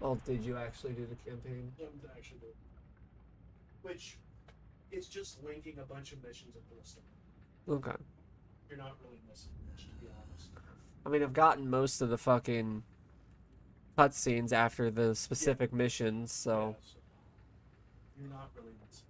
Oh, did you actually do the campaign? Actually do. Which is just linking a bunch of missions into a story. Okay. You're not really missing much, to be honest. I mean, I've gotten most of the fucking cutscenes after the specific missions, so... Yeah, so you're not really missing.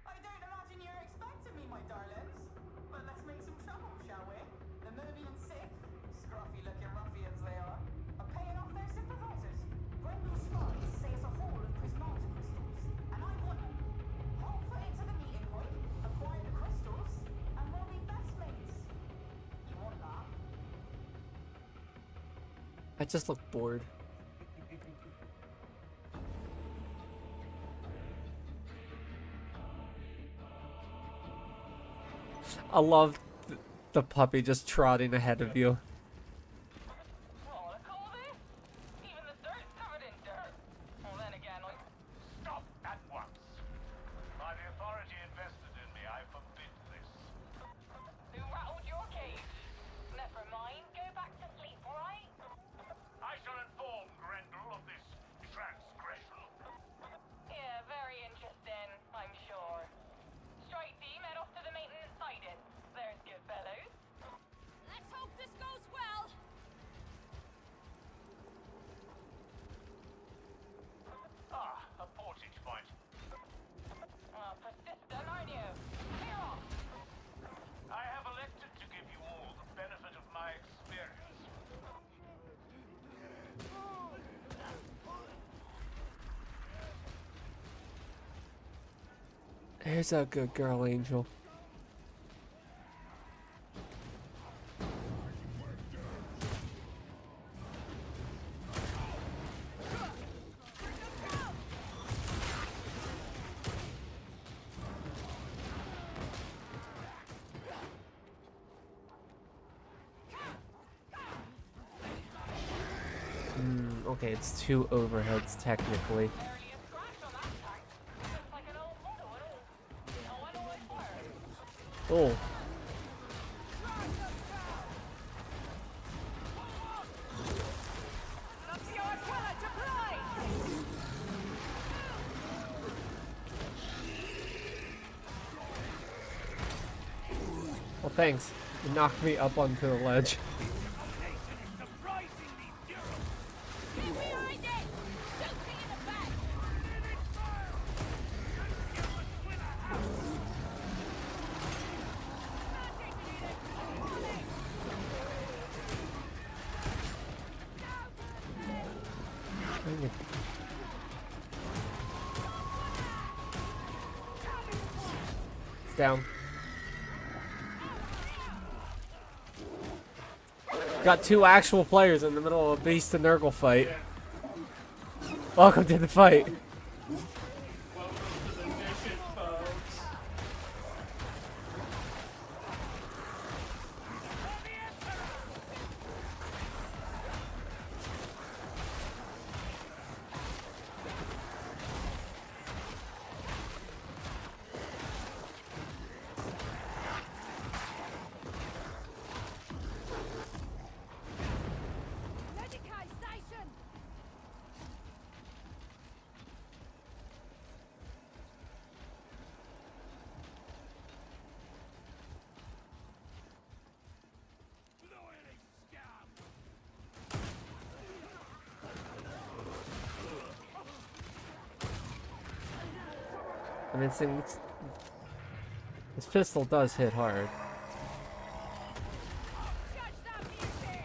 I don't imagine you're expecting me, my darlings. But let's make some trouble, shall we? The moody and sick, scruffy-looking ruffians they are paying off their sympathizers. Grendel's spies say it's a haul of prismata crystals, and I want them. Hot foot into the meeting point, acquire the crystals, and we'll be best mates. You want that? I just look bored. I love the puppy just trotting ahead of you. Oh, look all this? Even the dirt's covered in dirt. Well, then again, Stop at once. By the authority invested in me, I forbid this. who rattled your cage? Never mind, go back to sleep, alright? I shall inform Grendel of this transgression. Yeah, very interesting, I'm sure. Strike team, head off to the maintenance siding. There's good fellows. Let's hope this goes well. Ah, a portage point. Oh, persistent, aren't you? Clear off! I have elected to give you all the benefit of my experience. There's a good girl, Angel. Okay, it's two overheads technically. Barely a scratch on that tank. Looks like an old model and all. Oh, I know what for. Oh, Let's go Aquila to play. well, thanks. You knocked me up onto the ledge. Get behind it. Shooting in the back. Dang it. It's down. Got two actual players in the middle of a Beast and Nurgle fight. Welcome to the fight. Welcome to the mission, folks. Medicae station. I mean, this pistol does hit hard. Catch that music.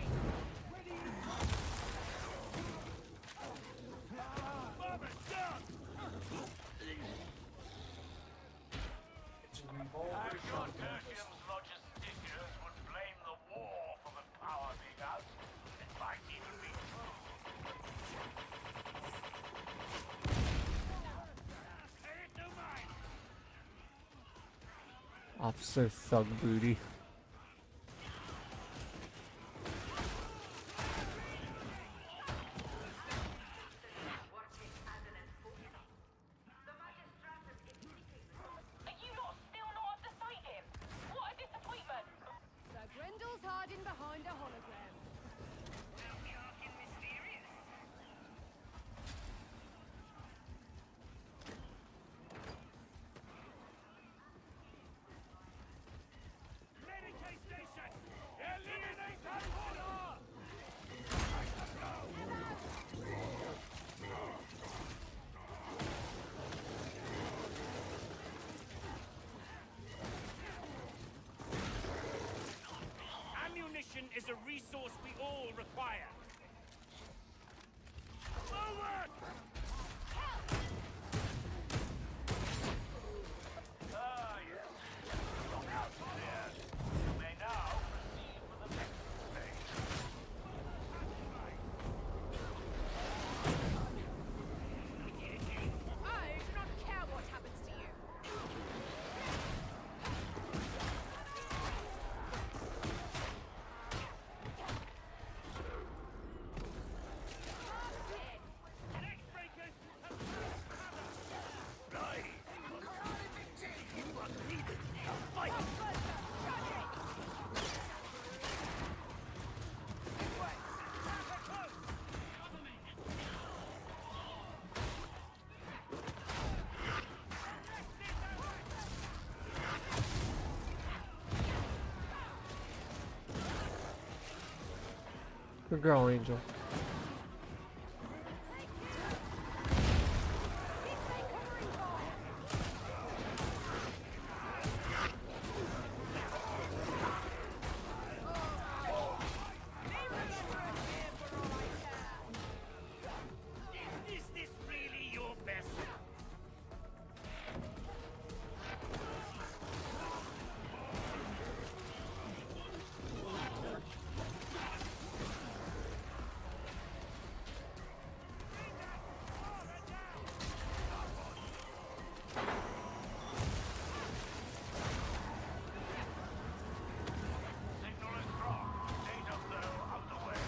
It's a revolver I'm sure shotgun Tertium's pistol. logisticians would blame the war for the power being out. It might even be true. Officer Thug Booty. Are you not still not up to sight him? What a disappointment! Sir Grendel's hiding behind a hologram. Medicaid station! Eliminate that horror! Ammunition is a resource we all require. Forward! Ah, yes. Look out there. You may now proceed for the next stage. I do not care what happens to you. Neckbreakers have first cover. Right. You are needed. Fight! Good girl, Angel. Is this really your best? Signal is strong. Data flow underway.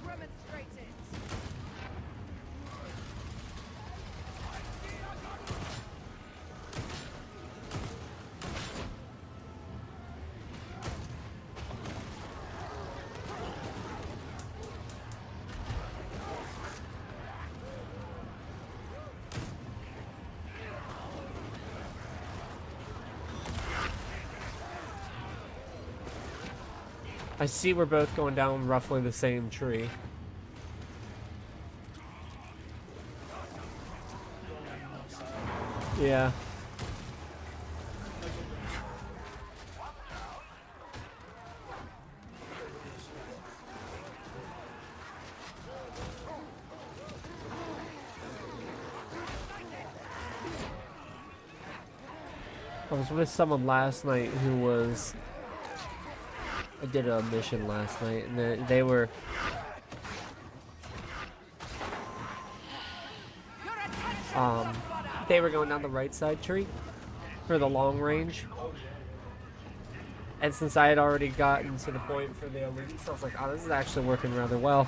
Demonstrated. I see we're both going down roughly the same tree. Yeah. I was with someone last night who was... I did a mission last night, and they were... They were going down the right side tree for the long range. And since I had already gotten to the point for the elites, I was like, oh, this is actually working rather well.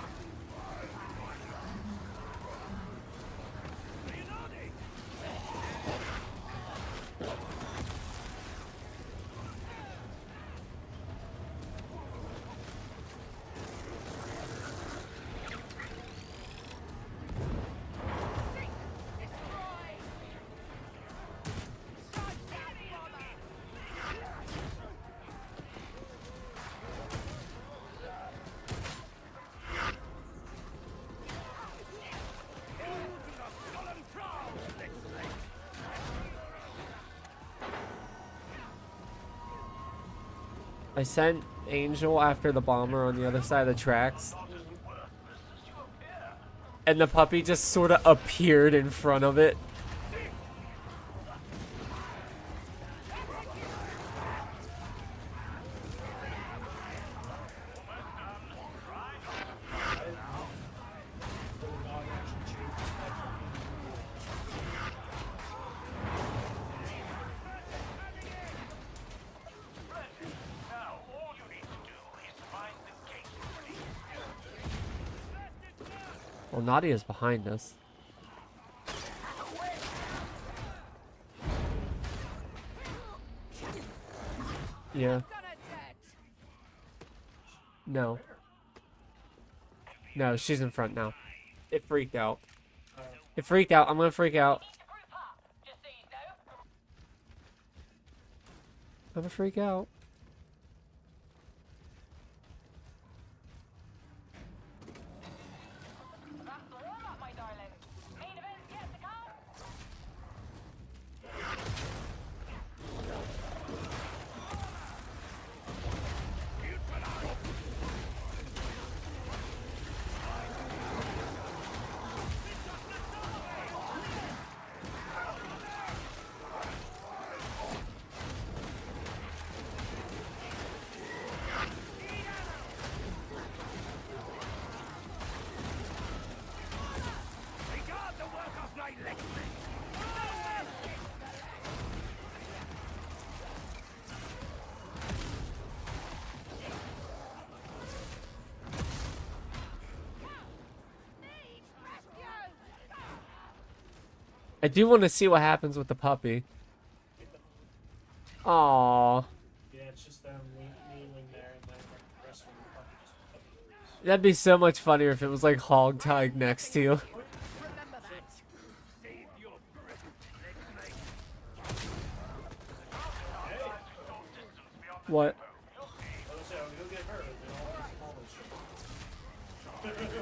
I sent Angel after the bomber on the other side of the tracks. And the puppy just sort of appeared in front of it. Well, Nadia's behind us. Yeah. No. No, she's in front now. It freaked out. It freaked out. I'm gonna freak out. I'm gonna freak out. That's the warm-up, my darling. Main event's yet to come. Regard the work of my legs. I do want to see what happens with the puppy. Aww. Yeah, it's just them kneeling there and then like, the rest of the puppy just leaves. That'd be so much funnier if it was like hog tied next to you. Remember that. Save your breath. What? I was gonna say, I'll go get her, and then all this shit. Thank you.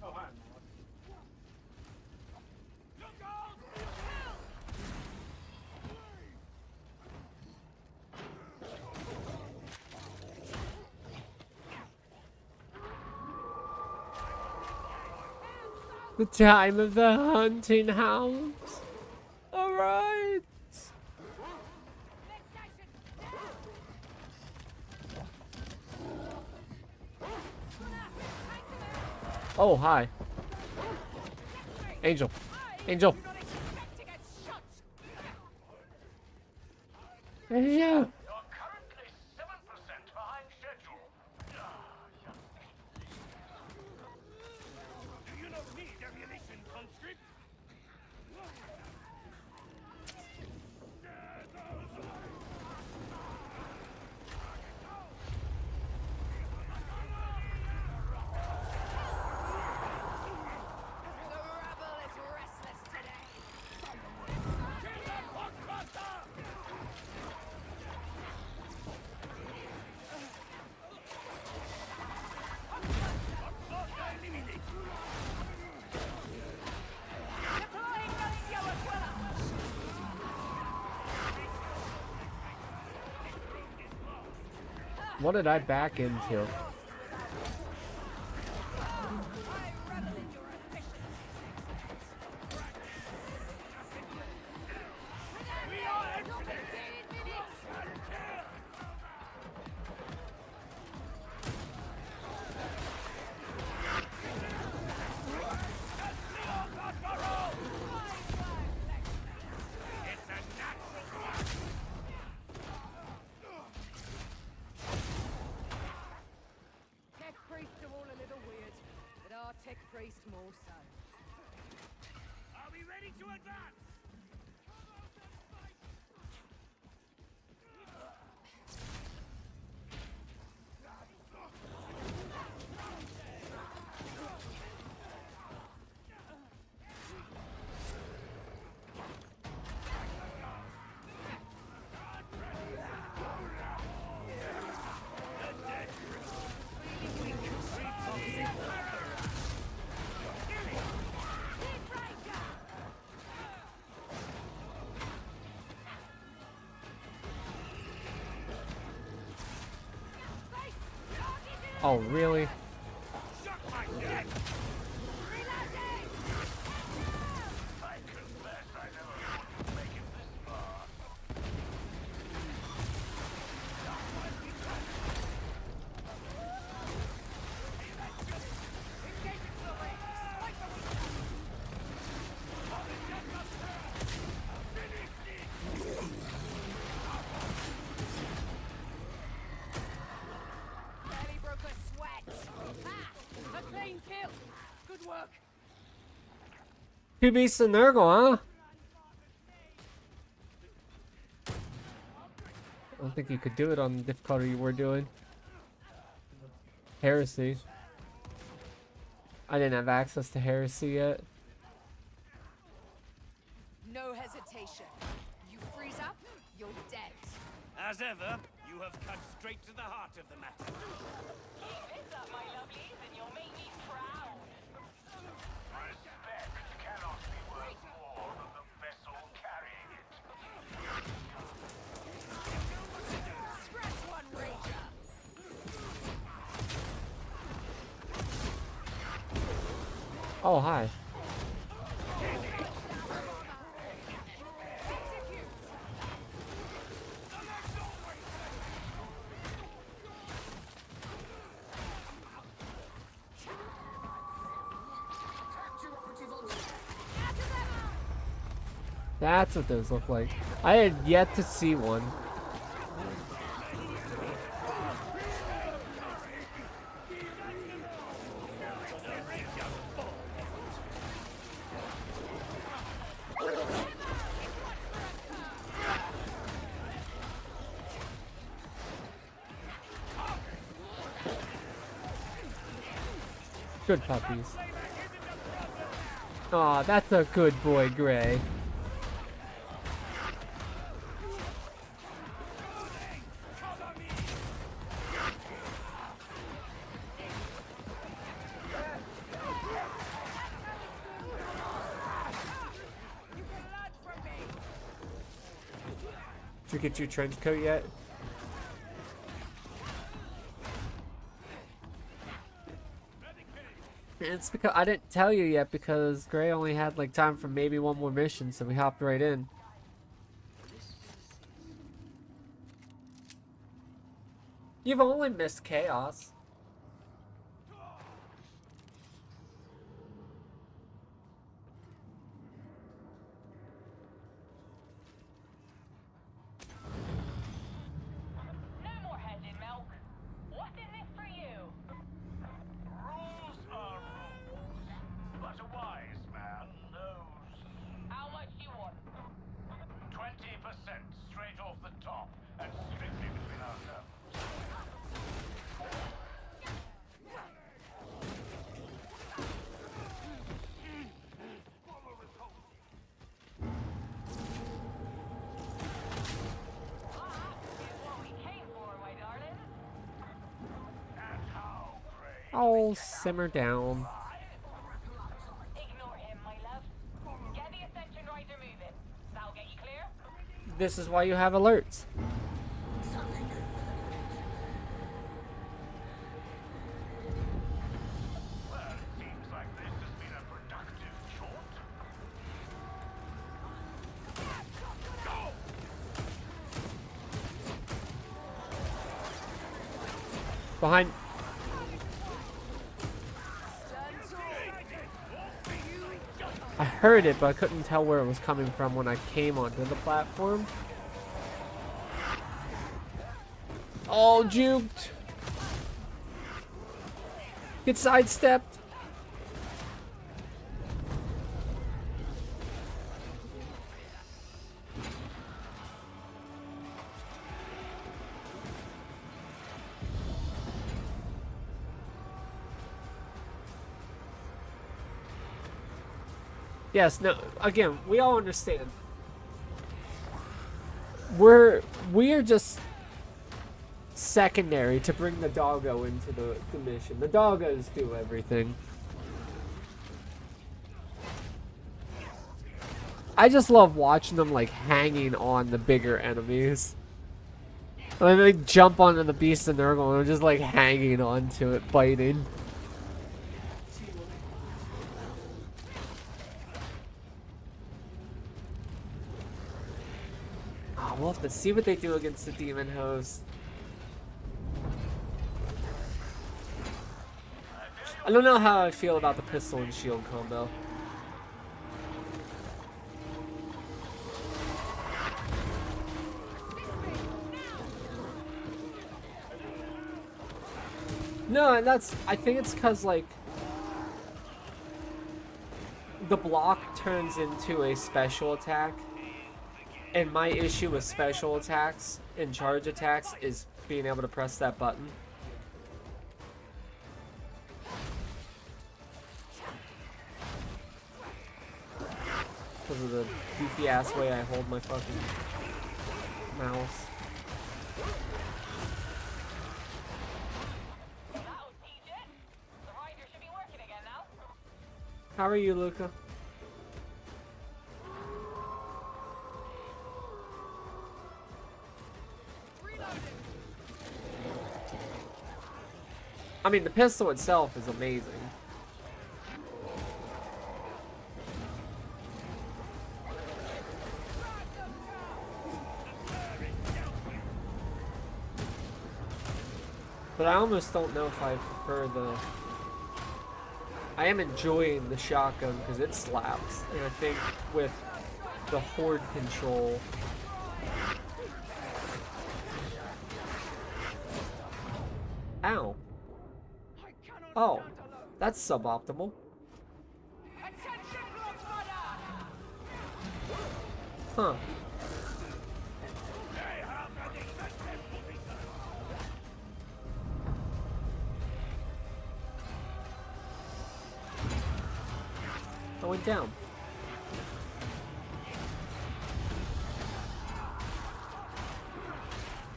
Oh, hi, Mom. The time of the hunting hounds. Alright. Next station. Oh, hi. Angel. Angel. Do not expect to get shot. Yeah. You're currently 7% behind schedule. Do you not need ammunition, conscript? The rebel is restless today. Deploying Nuncio Aquila. What did I back into? I revel in your efficiency. We are not 15 minutes. Tech priests are all a little weird, but our tech priest more so. Are we ready to advance? Oh, really? Suck my dick! I confess I never thought you'd make it this Two beasts in Nurgle, huh? I don't think you could do it on the difficulty you were doing. Heresy. I didn't have access to Heresy yet. No hesitation. You freeze up, you're dead. As ever, you have cut straight to the heart of the matter. Keep this up, my lovelies, and you'll make me proud. Respect cannot be worth more than the vessel carrying it. Scratch one, Ranger. Oh, hi. That's what those look like. I had yet to see one. Good puppies. Aw, that's a good boy, Gray. Did you get your trench coat yet? It's because I didn't tell you yet because Gray only had like time for maybe one more mission, so we hopped right in. You've only missed Chaos. No more head in milk. What's in this for you? Rules are rules, but a wise man knows. How much you want? 20% straight off the top, and strictly between ourselves. Is what we came for, my darling. And how, pray? Oh, simmer down. Ignore him, my love. Get the Ascension Rider moving. That'll get you clear. This is why you have alerts. Well, it seems like this has been a productive jaunt. Go! Behind. I heard it, but I couldn't tell where it was coming from when I came onto the platform. Oh, juked. Get sidestepped. Yes, no, again, we all understand. We are just secondary to bring the doggo into the mission. The doggos do everything. I just love watching them like hanging on the bigger enemies. And they jump onto the beast and Nurgle and they're just like hanging onto it, biting. Oh, we'll have to see what they do against the demon host. I don't know how I feel about the pistol and shield combo. No, and I think it's cause like the block turns into a special attack, and my issue with special attacks and charge attacks is being able to press that button. Because of the goofy ass way I hold my fucking mouse. That'll teach it. The rider should be working again now. How are you, Luca? I mean, the pistol itself is amazing. But I almost don't know if I prefer the... I am enjoying the shotgun because it slaps. And I think with the horde control... Ow. Oh, that's suboptimal. Huh. I went down.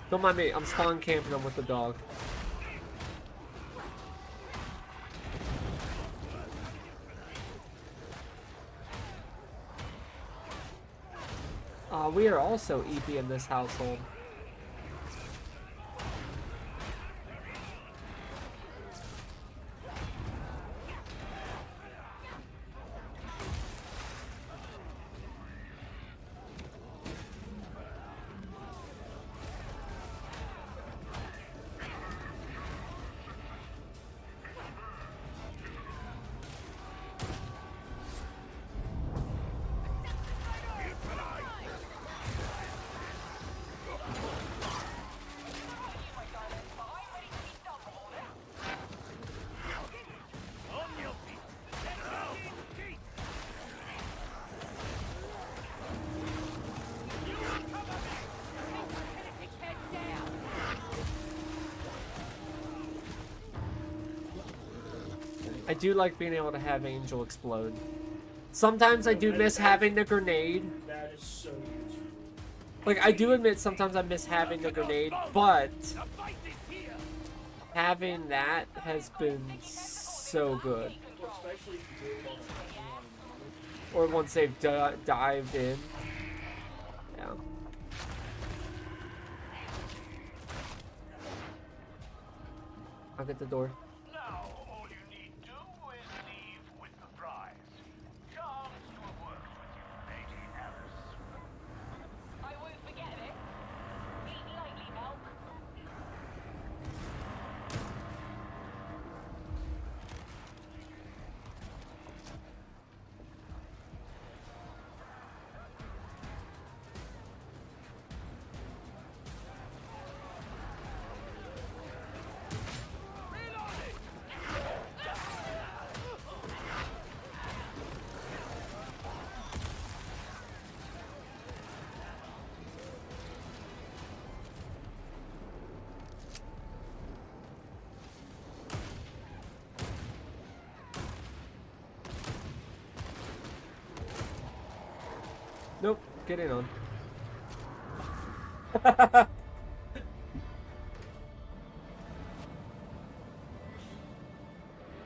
Don't mind me, I'm spawn camping them with the dog. We are also EP in this household. I do like being able to have Angel explode. Sometimes I do miss having the grenade. That is so useful. Like, I do admit sometimes I miss having the grenade, but having that has been so good. Well, especially if you do it on Or once they've dived in. Yeah. I'll get the door. Now, all you need do is leave with the prize. Charmed to have worked with you, Lady Alice. I won't forget it. Eat lightly, Mel. Nope, get in on.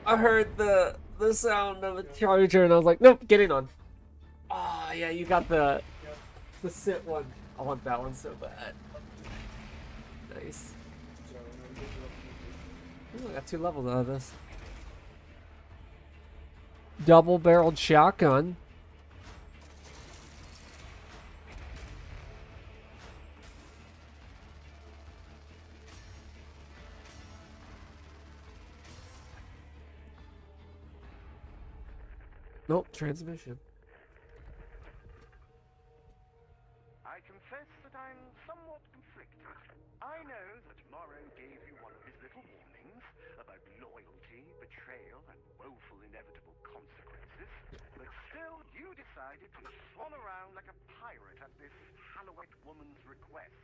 I heard the sound of a charger and I was like, nope, get in on. Ah, yeah, you got the sit one. I want that one so bad. Nice. Ooh, I got 2 levels out of this. Double-barreled shotgun. Nope, transmission. I confess confess that I'm somewhat conflicted. I know that Morrow gave you one of his little warnings about loyalty, betrayal, and woeful inevitable consequences, but still you decided to swan around like a pirate at this Halloween woman's request.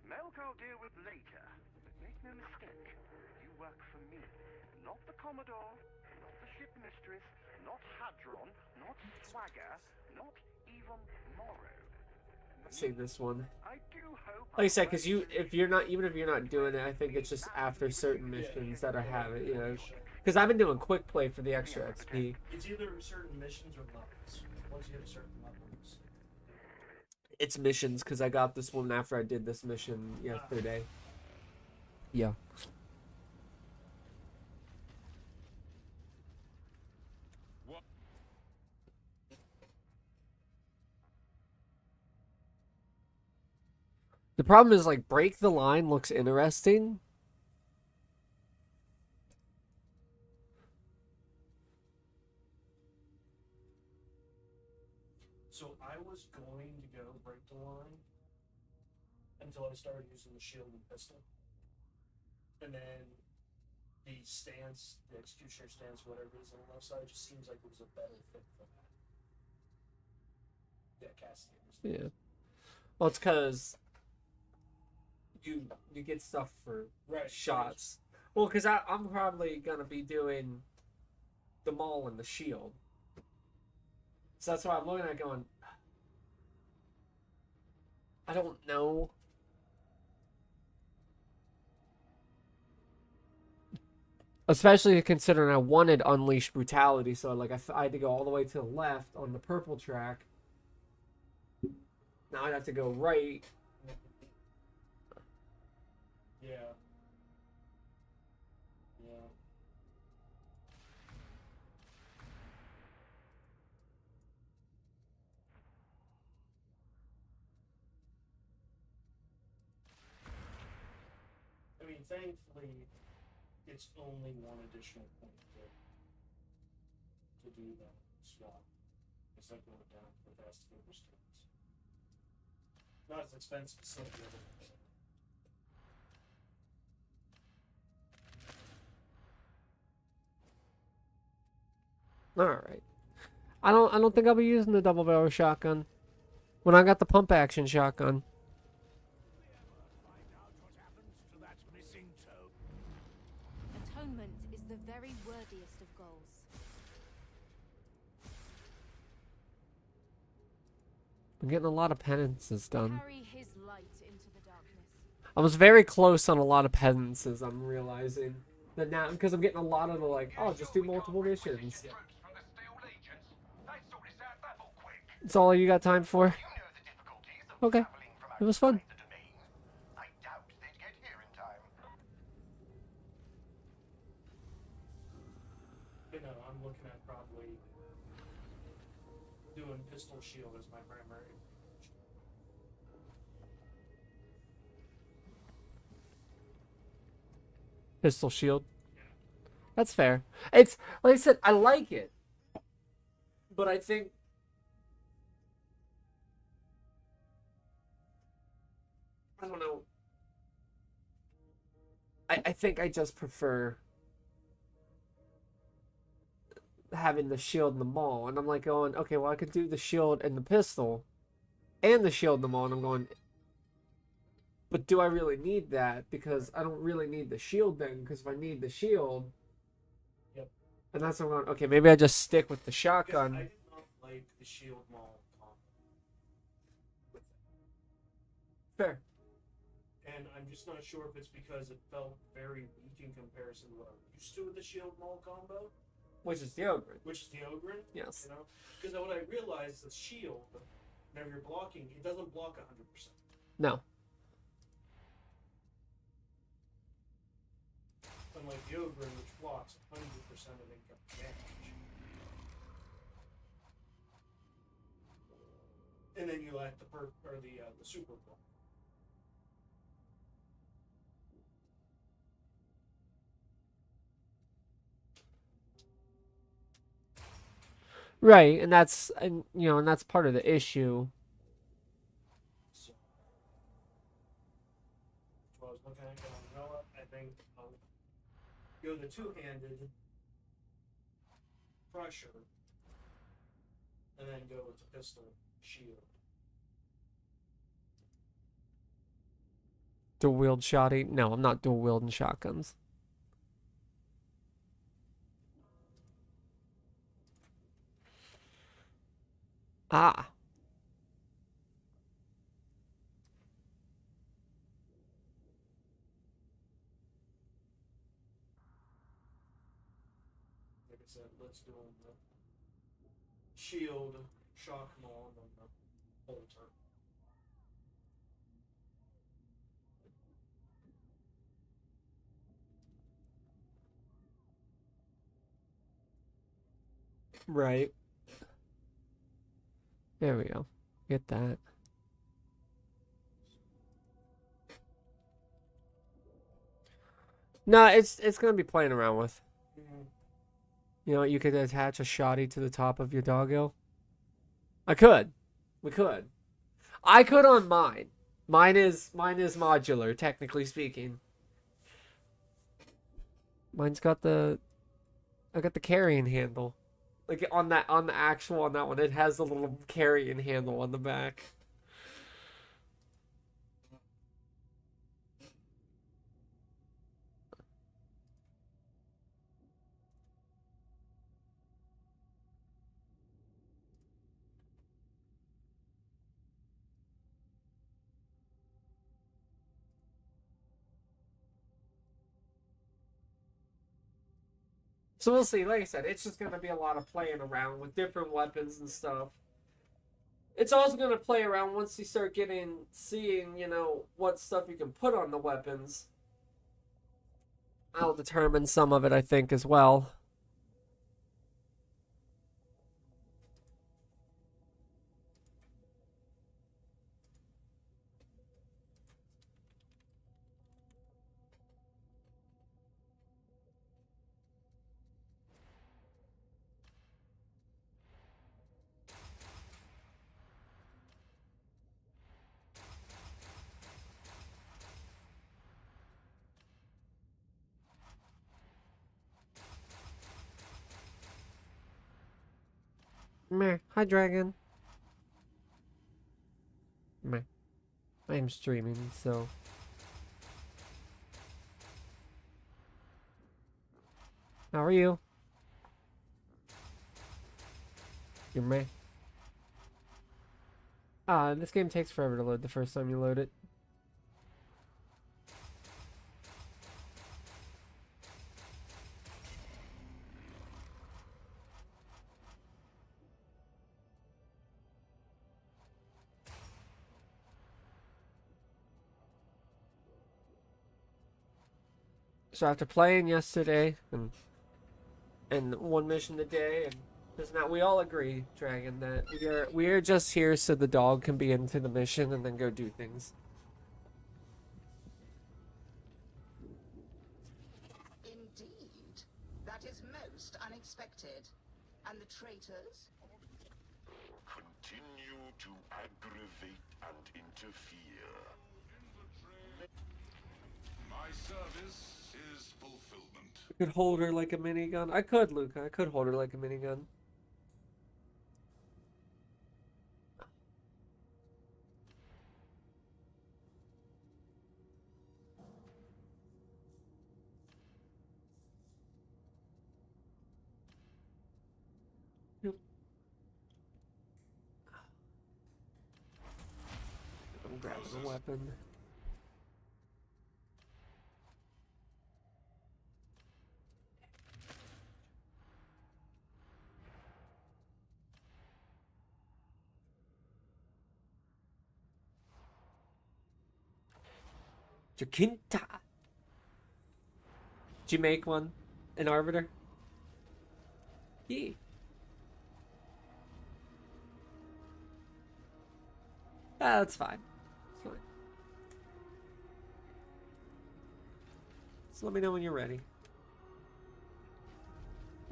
Melk I'll deal with later, but make no mistake, you work for me, not the Commodore, not the ship mistress, not Hadron, not Swagger, not even Morrow. Save this one. I do hope Like I said, because even if you're not doing it, I think it's just after certain missions that I have it, you know. Because I've been doing quick play for the extra XP. It's either certain missions or levels. Once you hit a certain levels. It's missions, because I got this one after I did this mission yesterday. Yeah. The problem is, like, Break the Line looks interesting. So I was going to go break the line until I started using the shield and pistol. And then the stance, the executioner stance, whatever it is on the left side, just seems like it was a better fit for that. Yeah, Castigators. Yeah. Well, it's because you get stuff for Right. shots. Well, because I'm probably gonna be doing the maul and the shield, so that's why I'm looking at going. I don't know. Especially considering I wanted Unleashed Brutality, so like I had to go all the way to the left on the purple track. Now I'd have to go right. Yeah. Yeah. I mean, thankfully, it's only one additional point to do the swap. It's like going down to the Castigator stance. Not as expensive as some of the other ones. All right. I don't think I'll be using the double barrel shotgun when I got the pump action shotgun. find out what happens to that missing toe. Atonement is the very worthiest of goals. I'm getting a lot of penances done. Carry his light into the darkness. I was very close on a lot of penances, I'm realizing. That now, because I'm getting a lot of the, like, oh, just do multiple missions. Troops from the Steel Legions. They sort this out level quick. That's all you got time for? You know the difficulties of Okay. traveling from It was fun. outside the domain. I doubt they'd get here in time. You know, I'm looking at probably doing pistol shield as my primary. Pistol shield. That's fair. It's, like I said, I like it. But I think... I don't know. I think I just prefer having the shield and the maul. And I'm like going, okay, well, I could do the shield and the pistol and the shield and the maul. And I'm going, but do I really need that? Because I don't really need the shield then. Because if I need the shield... Yep. And that's what I'm going, okay, maybe I just stick with the Because shotgun. I did not like the shield maul combo. With that. Fair. And I'm just not sure if it's because it felt very weak in comparison to what I'm used to with the shield maul combo, Which is the ogre. which is the Ogren. Yes. You know, because what I realized is shield, whenever you're blocking, it doesn't block 100%. No. Unlike the Ogren, which blocks 100% of income damage. And then you add the perk or the super block. Right, and that's part of the issue. So what I was looking at. Going, you know what? I think I'll go the two-handed pressure, and then go with the pistol shield. Dual wield shotty? No, I'm not dual wielding shotguns. Ah. Like I said, let's do the shield, shock maul, and then the bolter. Right. There we go. Get that. No, it's gonna be playing around with. You know, you could attach a shotty to the top of your doggo. I could. We could. I could on mine. Mine is modular, technically speaking. Mine's got the I got the carrying handle. Like on the actual on that one, it has a little carrying handle on the back. So we'll see. Like I said, it's just gonna be a lot of playing around with different weapons and stuff. It's also gonna play around once you start seeing, you know, what stuff you can put on the weapons. I'll determine some of it, I think, as well. Meh. Hi, Dragon. Meh. I'm streaming, so. How are you? You're meh. This game takes forever to load the first time you load it. So after playing yesterday and one mission a day, and because now we all agree, Dragon, that we are just here so the dog can be into the mission and then go do things. Indeed. That is most unexpected. And the traitors? Continue to aggravate and interfere. My service is fulfillment. I could hold her like a minigun. I could, Luca. I could hold her like a minigun. Yep. I'm grabbing a weapon. Jacinta. Did you make one? An arbiter? Yeah. That's fine. It's fine. So let me know when you're ready.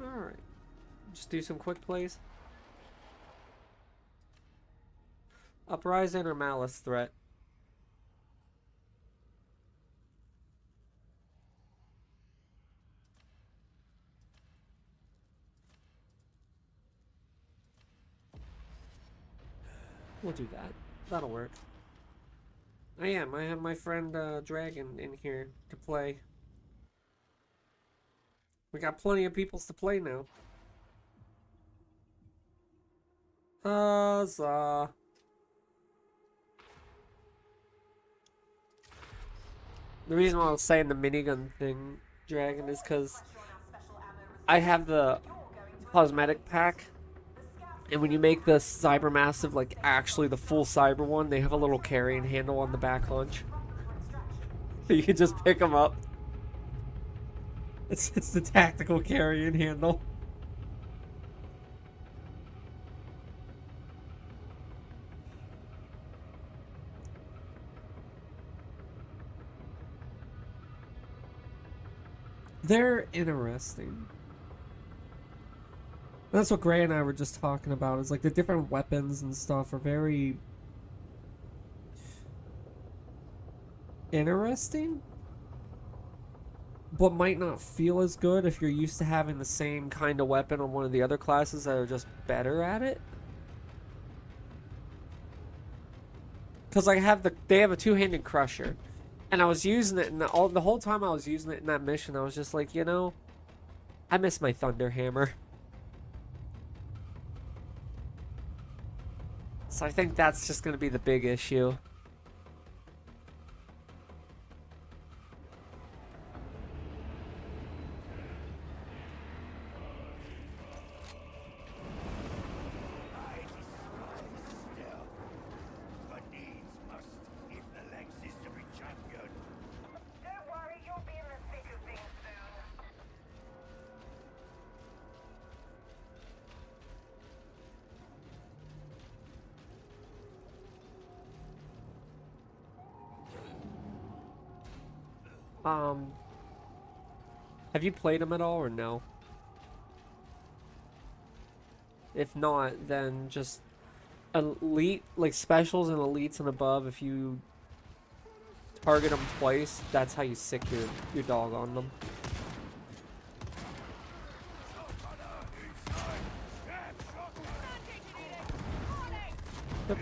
Alright. Just do some quick plays. Uprising or Malice Threat? We'll do that. That'll work. I have my friend Dragon in here to play. We got plenty of peoples to play now. Huzzah. The reason why I was saying the minigun thing, Dragon, is because I have the cosmetic pack, and when you make the Cybermassive, like actually the full Cyber one, they have a little carrying handle on the back hunch. You can just pick them up. It's the tactical carrying handle. They're interesting. That's what Gray and I were just talking about. Is like the different weapons and stuff are very interesting, but might not feel as good if you're used to having the same kind of weapon on one of the other classes that are just better at it. Because they have a two-handed crusher, and I was using it, and the whole time I was using it in that mission, I was just like, you know, I miss my Thunder Hammer. So I think that's just going to be the big issue. Don't worry, you'll be in the thick of things soon. Have you played them at all or no? If not, then just elite, like specials and elites and above, if you target them twice, that's how you sick your dog on them. Yep.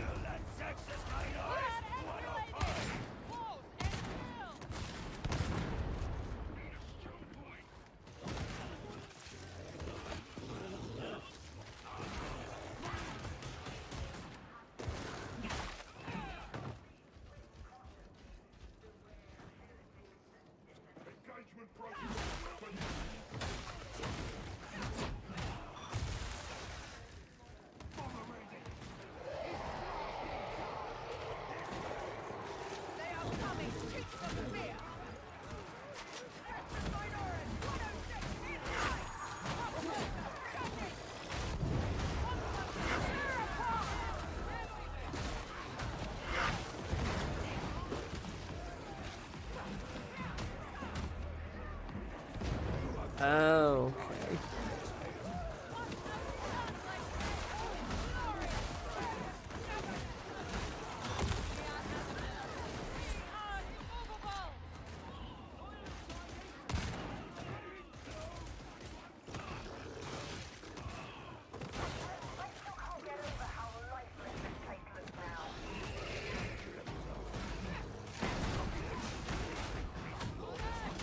Oh, okay.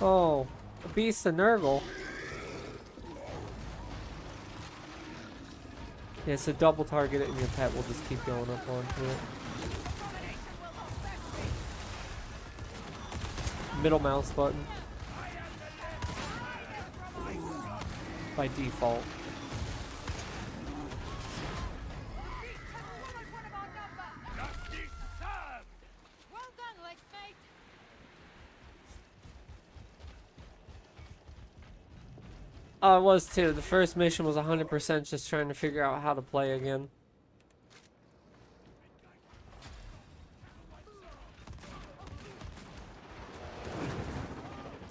Oh, a beast of Nurgle. Yeah, so double target it and your pet will just keep going up onto it. Middle mouse button. By default. Well done, Lex mate. Oh, it was too. The first mission was 100% just trying to figure out how to play again.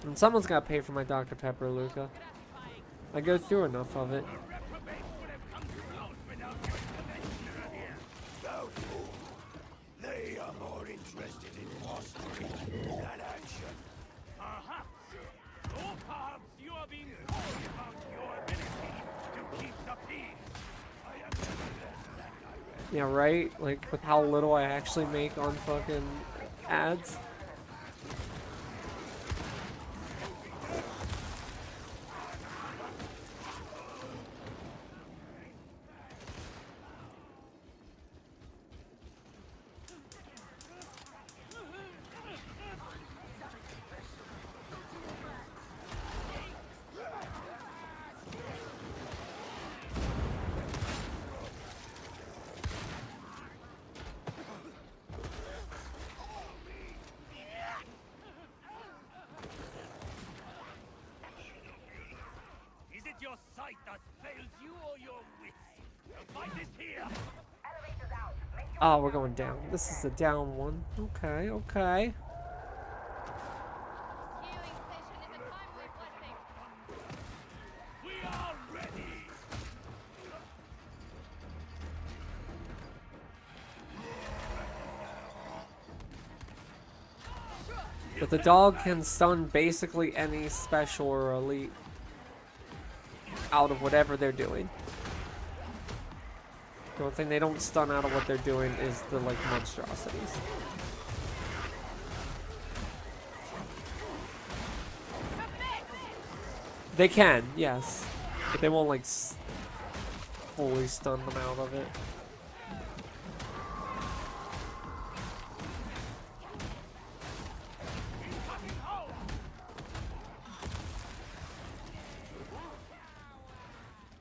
And someone's got to pay for my Dr. Pepper, Luca. I go through enough of it. They are more interested in mastery than action. Aha! Or perhaps you are being told about your ability to keep the peace. I have never lost that direct. Yeah, right? Like, with how little I actually make on fucking ads. Is it your sight that fails you or your wits? The fight is here! Oh, we're going down. This is the down one. Okay, okay. Healing station is a timely blessing. We are ready! But the dog can stun basically any special or elite out of whatever they're doing. The only thing they don't stun out of what they're doing is the, like, monstrosities. They can, yes. But they won't, like, fully stun them out of it.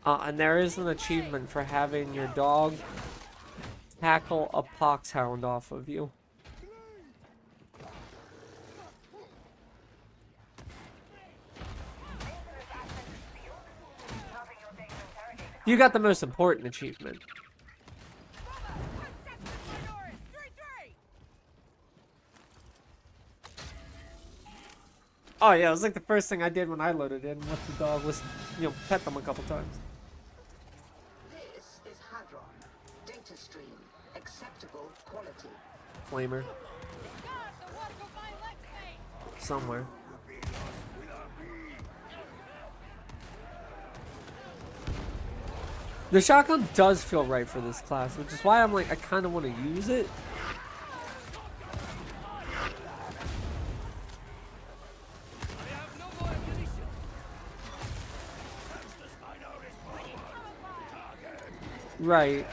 And there is an achievement for having your dog tackle a poxhound off of you. You got the most important achievement. Oh yeah, it was like the first thing I did when I loaded in with the dog was, you know, pet them a couple times. This is Hadron. Data stream. Acceptable quality. Flamer. Somewhere. The shotgun does feel right for this class, which is why I'm like, I kind of want to use it. Right.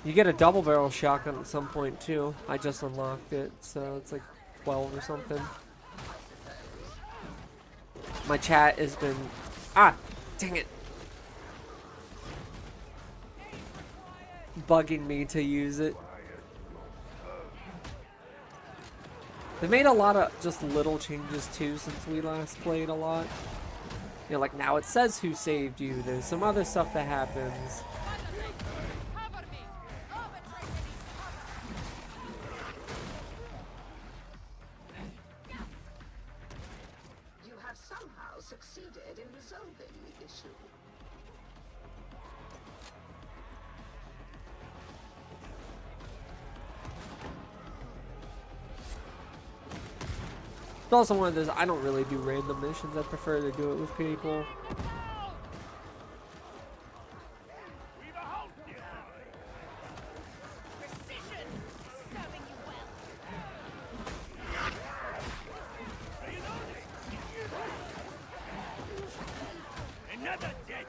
You get a double barrel shotgun at some point too. I just unlocked it, so it's like 12 or something. My chat has been... Ah! Dang it! Bugging me to use it. They made a lot of just little changes too since we last played a lot. You know, like now it says who saved you. There's some other stuff that happens. You have somehow succeeded in resolving the issue. It's also one of those, I don't really do random missions. I prefer to do it with people. Another dead!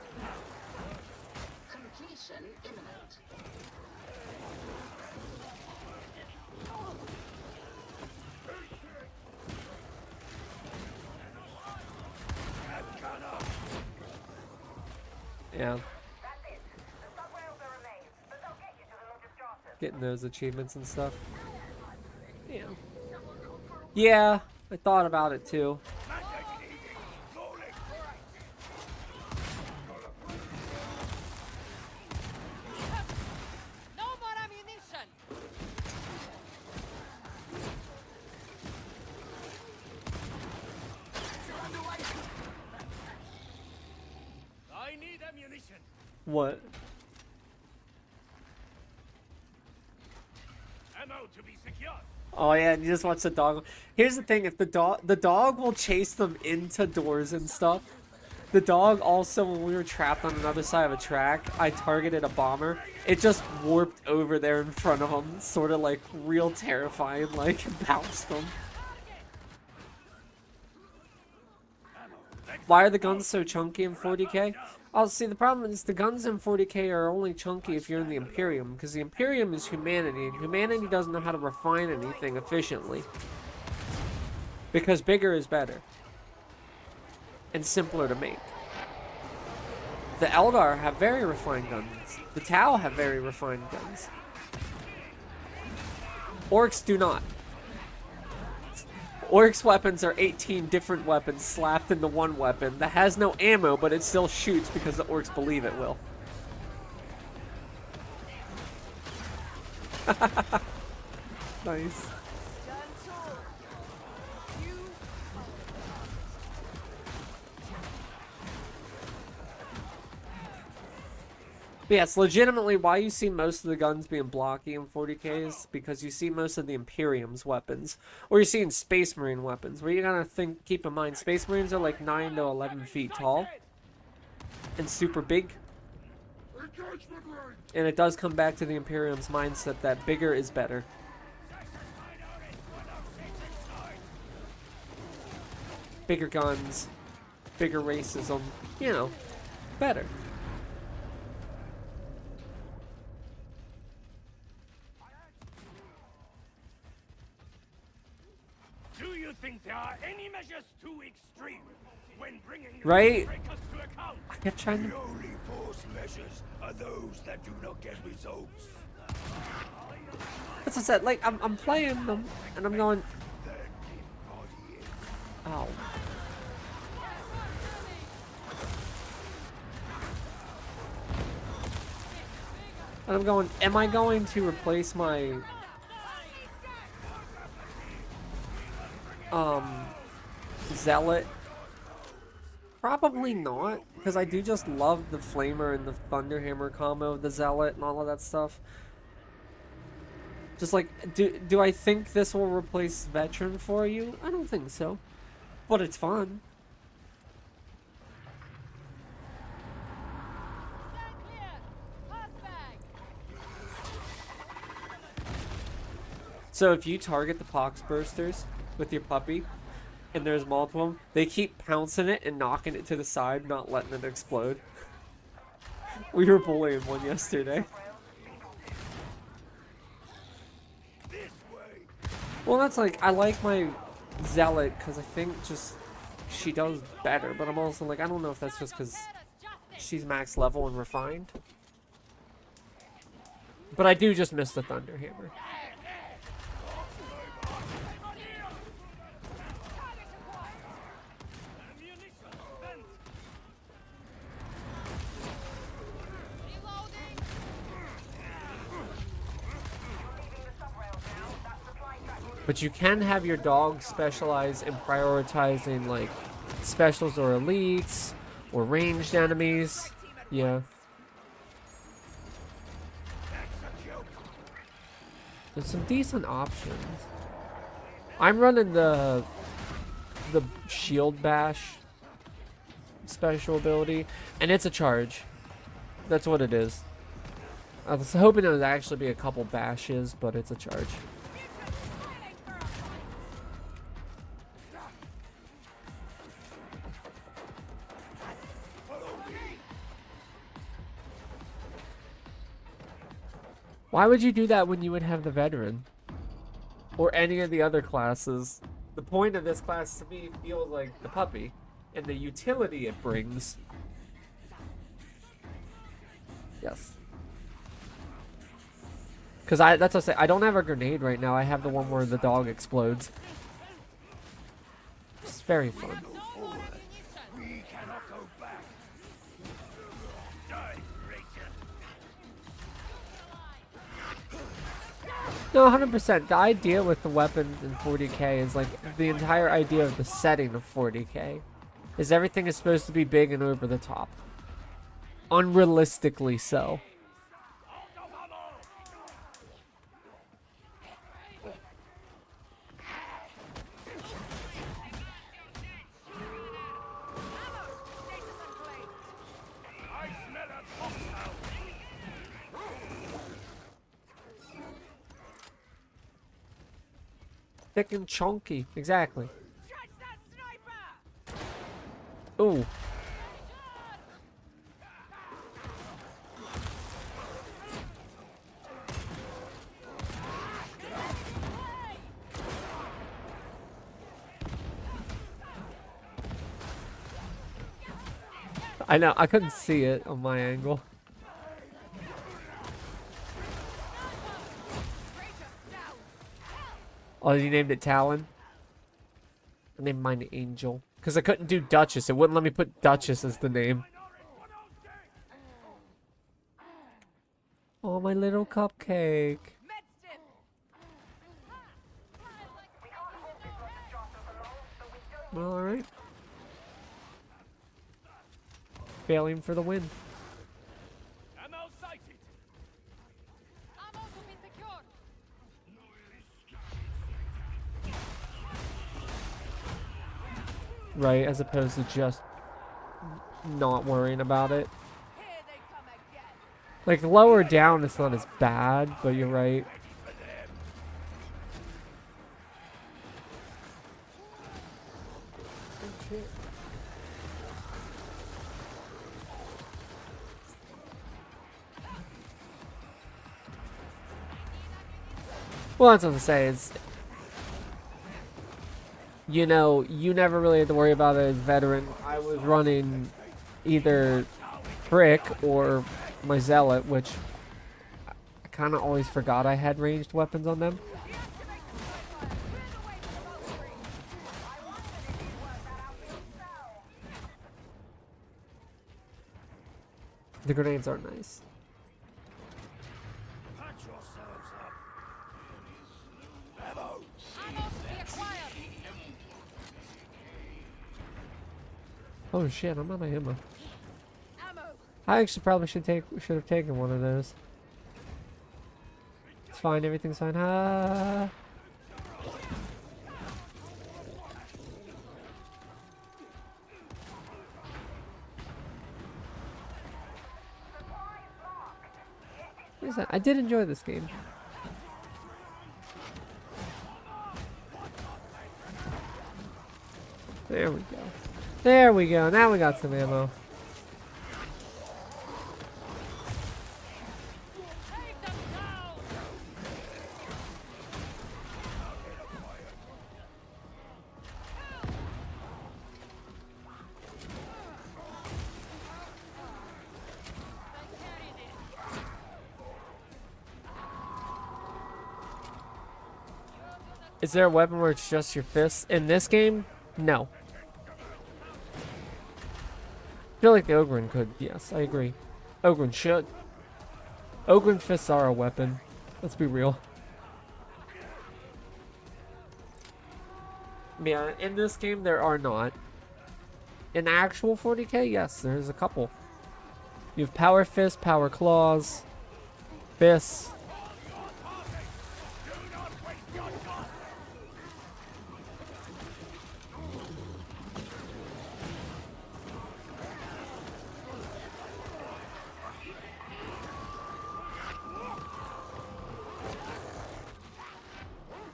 Completion imminent. Yeah. Getting those achievements and stuff. Yeah. Yeah, I thought about it too. No more ammunition. I need ammunition! What? Ammo to be secured! Oh yeah, and you just watch the dog. Here's the thing: if the dog will chase them into doors and stuff. The dog also, when we were trapped on another side of a track, I targeted a bomber. It just warped over there in front of them, sort of like real terrifying, like bounced them. Why are the guns so chunky in 40k? Oh, see, the problem is the guns in 40k are only chunky if you're in the Imperium, because the Imperium is humanity, and humanity doesn't know how to refine anything efficiently. Because bigger is better. And simpler to make. The Eldar have very refined guns. The Tau have very refined guns. Orcs do not. Orcs' weapons are 18 different weapons slapped into one weapon that has no ammo, but it still shoots because the Orcs believe it will. Nice. But yes, legitimately, why you see most of the guns being blocky in 40k is because you see most of the Imperium's weapons. Or you're seeing Space Marine weapons, where you gotta keep in mind, Space Marines are like 9 to 11 feet tall. And super big. And it does come back to the Imperium's mindset that bigger is better. Bigger guns, bigger racism, you know, better. Do you think there are any measures too extreme when bringing Right? breakers to account? I kept trying to... The only forced measures are those that do not get results. That's what I said, like, I'm playing them, and I'm going... Oh. And I'm going, am I going to replace my... Zealot? Probably not, because I do just love the Flamer and the Thunderhammer combo of the Zealot and all of that stuff. Just like, do I think this will replace Veteran for you? I don't think so. But it's fun. So if you target the Pox Bursters with your puppy, and there's multiple of them, they keep pouncing it and knocking it to the side, not letting it explode. We were bullying one yesterday. Well, that's like, I like my Zealot because I think just she does better, but I'm also like, I don't know if that's just because she's max level and refined. But I do just miss the Thunderhammer. But you can have your dog specialize in prioritizing like specials or elites or ranged enemies. Yeah. There's some decent options. I'm running the shield bash special ability, and it's a charge. That's what it is. I was hoping it would actually be a couple bashes, but it's a charge. Why would you do that when you would have the veteran? Or any of the other classes? The point of this class to me feels like the puppy and the utility it brings. Yes. Because that's what I say, I don't have a grenade right now. I have the one where the dog explodes. It's very fun. We cannot go back. Die, No, 100%. The idea with the weapons in 40k is like the entire idea of the setting of 40k is everything is supposed to be big and over the top. Unrealistically so. Thick and chunky. Exactly. Catch that sniper! Ooh. I know, I couldn't see it on my angle. Oh, you named it Talon? I named mine Angel. Because I couldn't do Duchess. It wouldn't let me put Duchess as the name. Oh, my little cupcake. Alright. Failing for the win. Ammo sighted. Ammo to be secured. Right, as opposed to just not worrying about it. Here they come again. Like, lower down, it's not as bad, but you're right. Well, that's what I'm saying. Is, you know, you never really had to worry about it as veteran. I was running either Brick or my Zealot, which I kind of always forgot I had ranged weapons on them. The grenades are nice. Patch yourselves up. Ammo. Ammo to be acquired. Oh shit, I'm out of ammo. Ammo. I actually probably should have taken one of those. It's fine, everything's fine. Ah. What is that? I did enjoy this game. There we go. There we go. Now we got some ammo. Take them down. Is there a weapon where it's just your fists? In this game, no. I feel like the Ogryn could. Yes, I agree. Ogryn should. Ogryn fists are a weapon. Let's be real. Yeah, in this game there are not. In actual 40k, yes, there's a couple. You have Power Fist, Power Claws, Fists.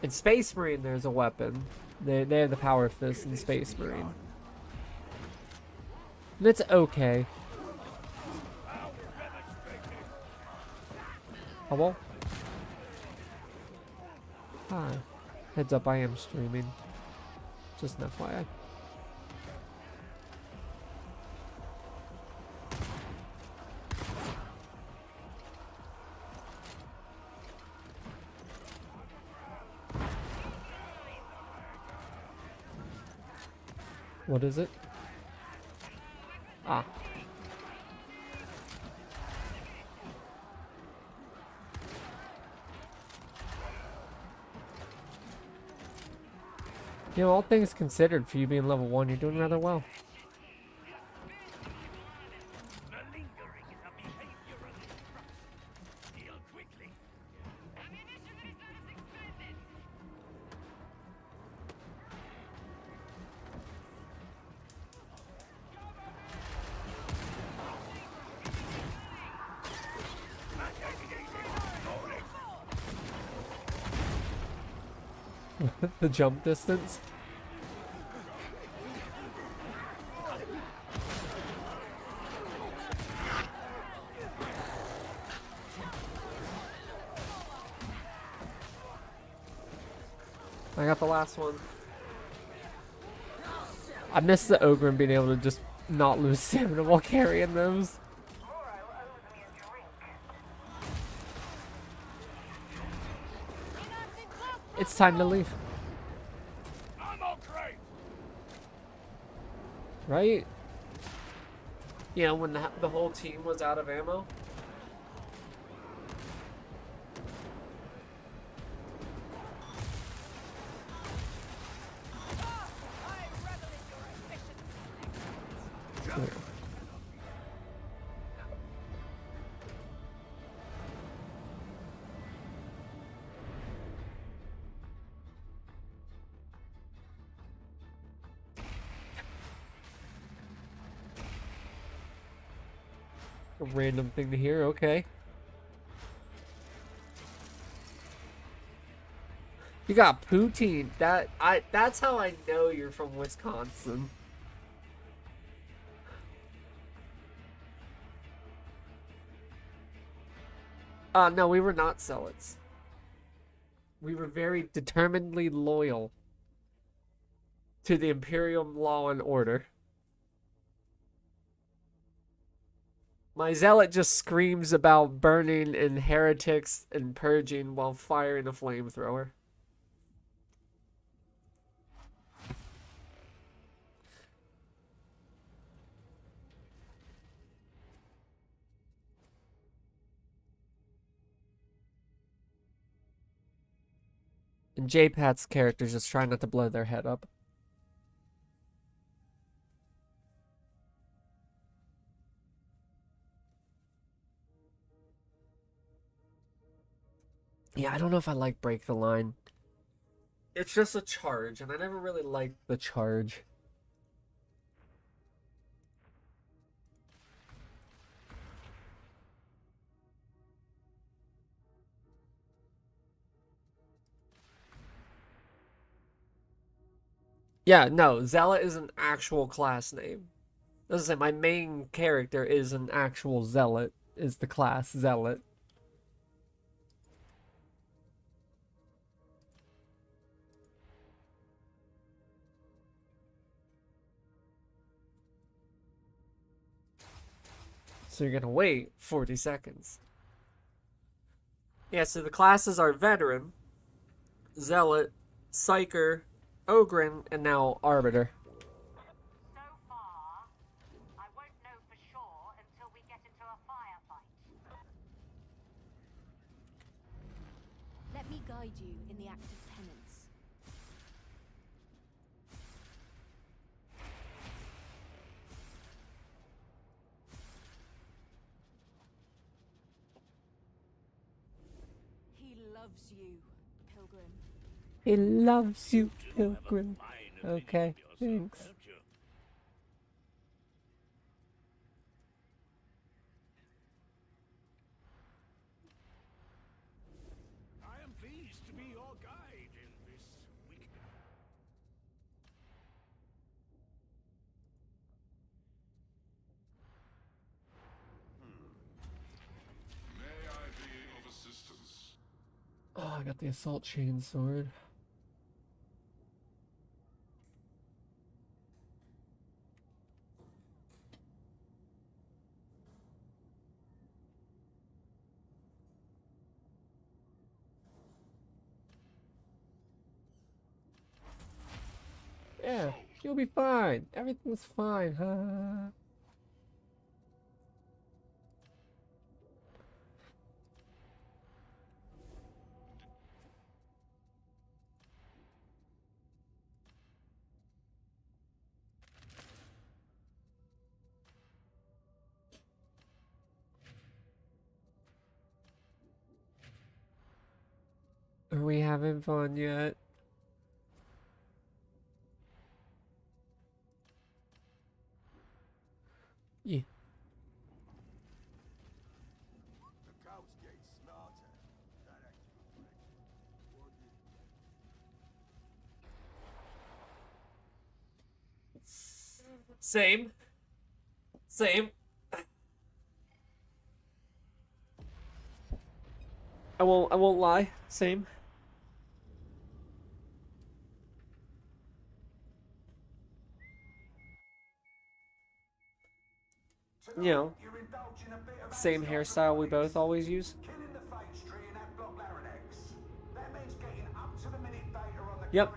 In Space Marine, there's a weapon. They have the Power Fist in Space Marine. And it's okay. Oh well. Hi. Heads up, I am streaming. Just an FYI. What is it? Ah. You know, all things considered, for you being level 1, you're doing rather well. Malingering is a behavioral instruction. Deal quickly. Ammunition reserves expanded. The jump distance. I got the last one. I miss the ogre and being able to just not lose stamina while carrying those. It's time to leave. Right? Yeah, when the whole team was out of ammo. A random thing to hear, okay. You got poutine. That's how I know you're from Wisconsin. No, we were not zealots. We were very determinedly loyal to the Imperial law and order. My zealot just screams about burning and heretics and purging while firing a flamethrower. And J-Pat's character's just trying not to blow their head up. Yeah, I don't know if I like Break the Line. It's just a charge, and I never really liked the charge. Yeah, no, Zealot is an actual class name. As I say, my main character is an actual Zealot, is the class Zealot. So you're gonna wait 40 seconds. Yeah, so the classes are Veteran, Zealot, Psyker, Ogryn, and now Arbiter. So far, I won't know for sure until we get into a firefight. Let me guide you in the act of penance. He loves you, Pilgrim. He loves you, Pilgrim. Okay, thanks. I am pleased to be your guide in this wicked. May I be of assistance? Oh, I got the Assault Chain Sword. Yeah, you'll be fine. Everything's fine, huh? Are we having fun yet? Yeah. The cows get smarter. That ain't correct. What did Same. Same. I won't lie. Same. You know, same hairstyle we both always use. Yep.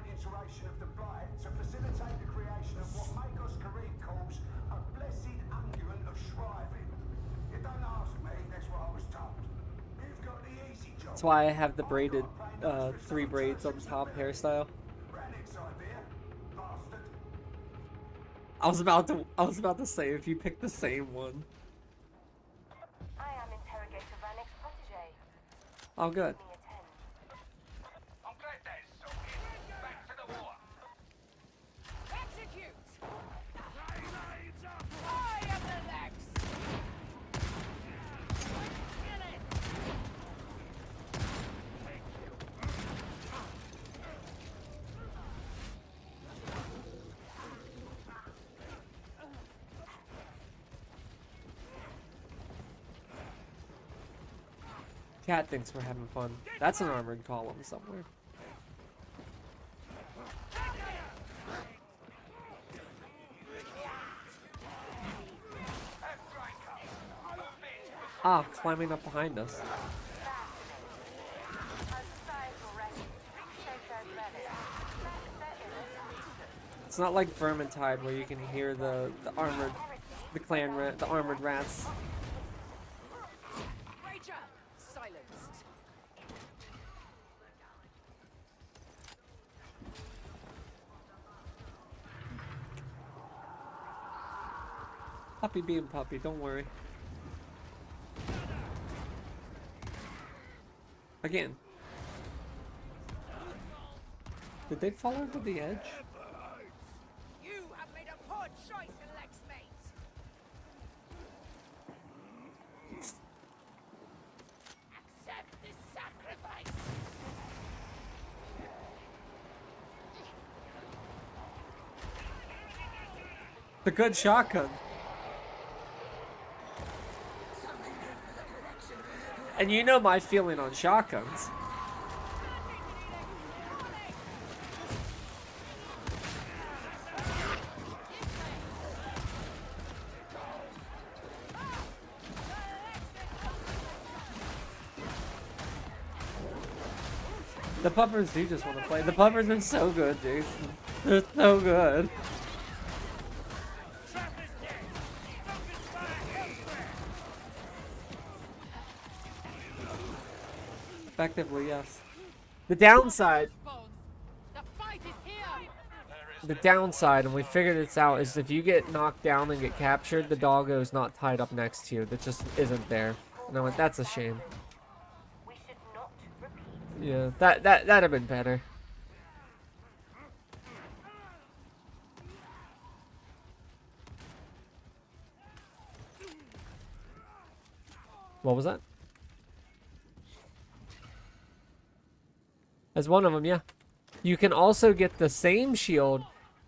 To facilitate the creation of what Magos Kareem calls a blessed unguent of shriving. You don't ask me, that's what I was told. You've got the easy job. That's why I have the braided 3 braids on top hairstyle. I was about to say if you pick the same one. I am Interrogator Vanek's protege. Oh, good. I'm glad that's sorted. Back to the war. Execute! Fire the legs! Kill it! Cat thinks we're having fun. That's an armored column somewhere. Ah, climbing up behind us. It's not like Vermintide where you can hear the armored rats. Ranger! Silenced. Puppy being puppy, don't worry. Again. Did they fall over the edge? You have made a poor choice, Lex mate. Accept this sacrifice. The good shotgun. And you know my feeling on shotguns. The puppers do just want to play. The puppers are so good, Jason. They're so good. Effectively, yes. The downside, and we figured this out, is if you get knocked down and get captured, the doggo is not tied up next to you. That just isn't there. And I went, that's a shame. Yeah, that'd have been better. What was that? As one of them, yeah. You can also get the same shield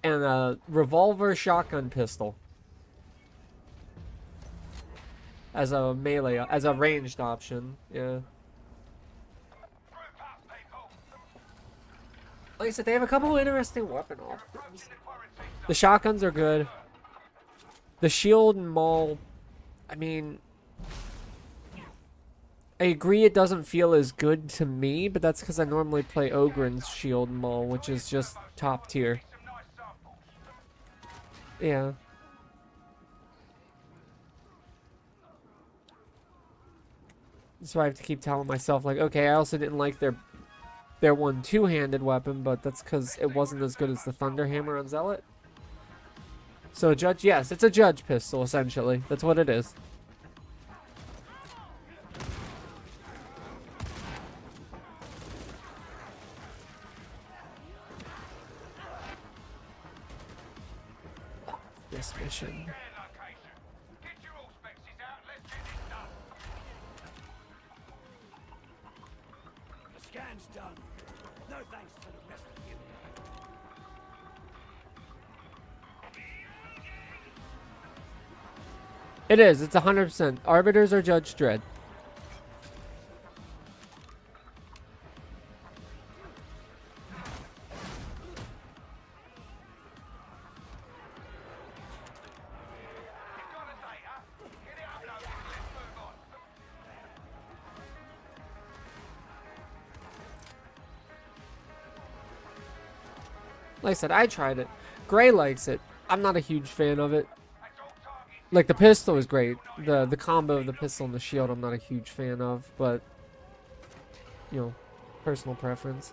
and a revolver shotgun pistol as a melee, as a ranged option. Yeah. Like I said, they have a couple of interesting weapon options. The shotguns are good. The shield and maul, I mean, I agree it doesn't feel as good to me, but that's because I normally play Ogren's shield and maul, which is just top tier. Yeah. So I have to keep telling myself, like, okay, I also didn't like their one two-handed weapon, but that's because it wasn't as good as the Thunderhammer on Zealot. So a judge, yes, it's a judge pistol, essentially. That's what it is. This mission. The scan's done. No thanks to the rest of you. It is. It's 100%. Arbiters are Judge Dredd. Like I said, I tried it. Gray likes it. I'm not a huge fan of it. Like, the pistol is great. The combo of the pistol and the shield I'm not a huge fan of, but, you know, personal preference.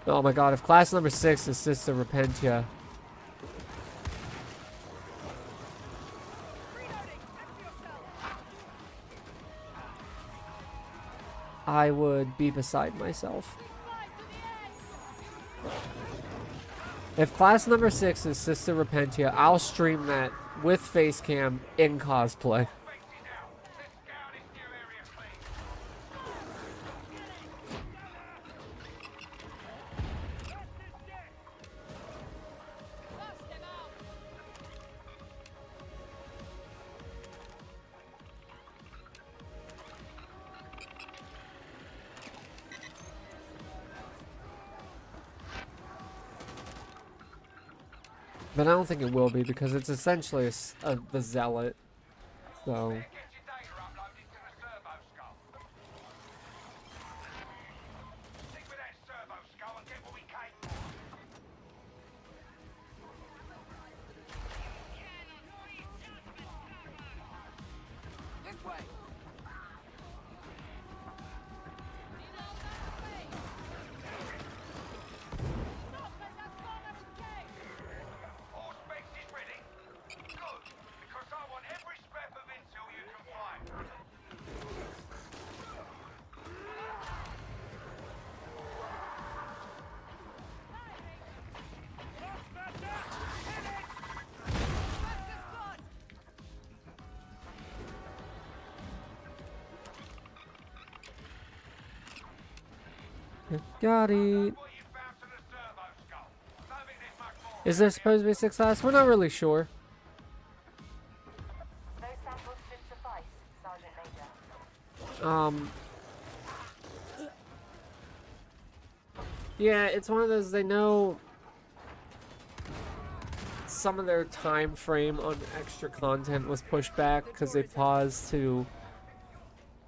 Oh my god, if class number 6 is Sister Repentia, I would be beside myself. If class number 6 is Sister Repentia, I'll stream that with face cam in cosplay. But I don't think it will be because it's essentially the zealot. So. Got it. Is there supposed to be 6 class? We're not really sure. Those samples should suffice, Sergeant Major. Yeah, it's one of those, they know some of their time frame on extra content was pushed back because they paused to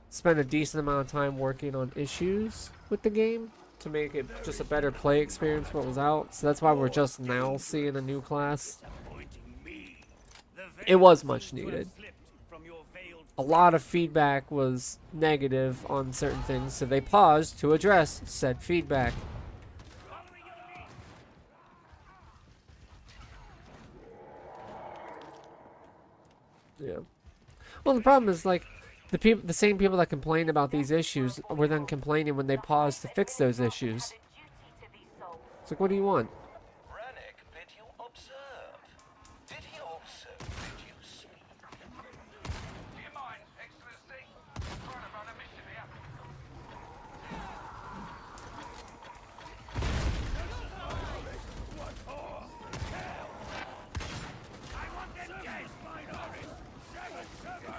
spend a decent amount of time working on issues with the game to make it just a better play experience for what was out. So that's why we're just now seeing a new class. It was much needed. A lot of feedback was negative on certain things, so they paused to address said feedback. Yeah. Well, the problem is, like, the same people that complain about these issues were then complaining when they paused to fix those issues. It's like, what do you want? Brannick, did you observe? Did he also reduce me? Do you mind, Excellency? I'm trying to run a mission here. I want them dead, minority! 7-7!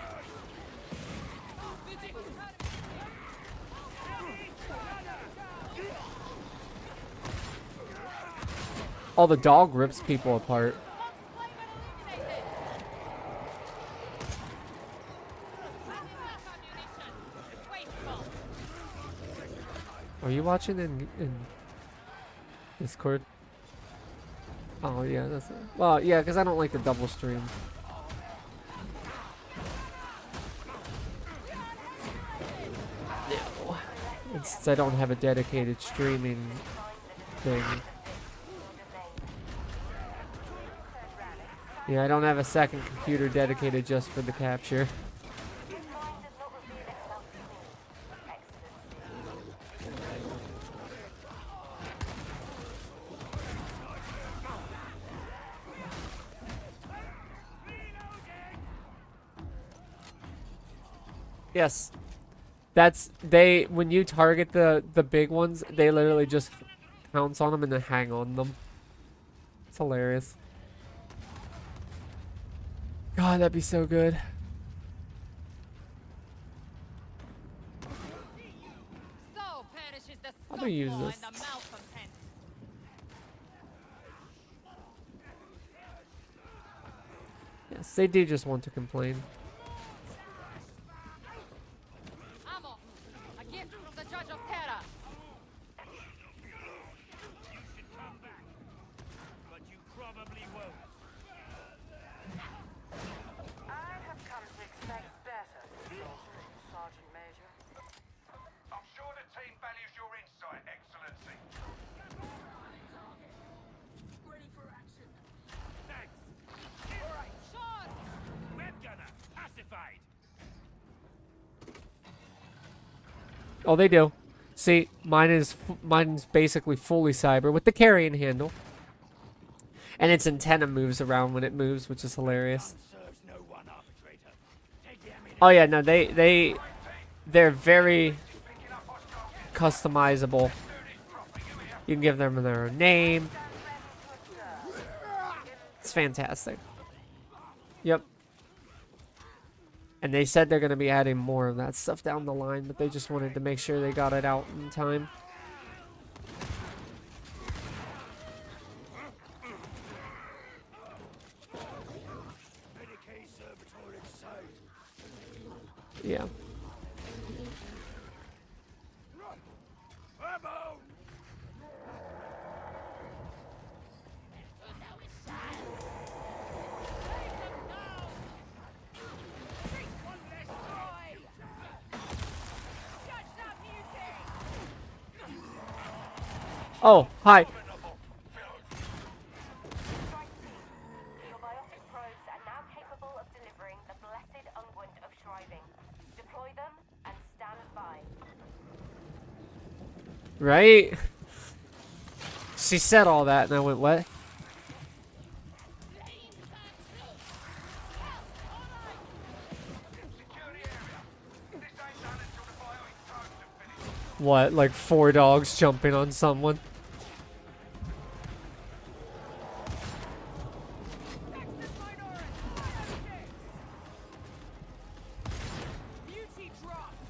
Oh, the dog rips people apart. Are you watching in Discord? Oh yeah, that's it. Well, yeah, because I don't like the double stream. No. Since I don't have a dedicated streaming thing. Yeah, I don't have a second computer dedicated just for the capture. Yes. That's when you target the big ones, they literally just pounce on them and then hang on them. It's hilarious. God, that'd be so good. So perishes the How do I use scofflaw this? and the malcontent. Yes, they do just want to complain. Ammo, a gift from the Judge of Terra. You should come back, but you probably won't. I have come to expect better, Sergeant Major. I'm sure the team values your insight, Excellency. Ready for action. Thanks. Alright, Sean! Web gunner, pacified. Oh, they do. See, mine's basically fully cyber with the carrying handle. And its antenna moves around when it moves, which is hilarious. Serves no one arbitrator. Take the ammunition. Oh yeah, no, they're very customizable. You can give them their own name. It's fantastic. Yep. And they said they're going to be adding more of that stuff down the line, but they just wanted to make sure they got it out in time. Medicaid servitor in sight. Yeah. Ammo! Oh, hi. Your biotic probes are now capable of delivering the blessed unguent of shriving. Deploy them and stand by. Right? She said all that, and I went, what? What, like 4 dogs jumping on someone? Beauty dropped.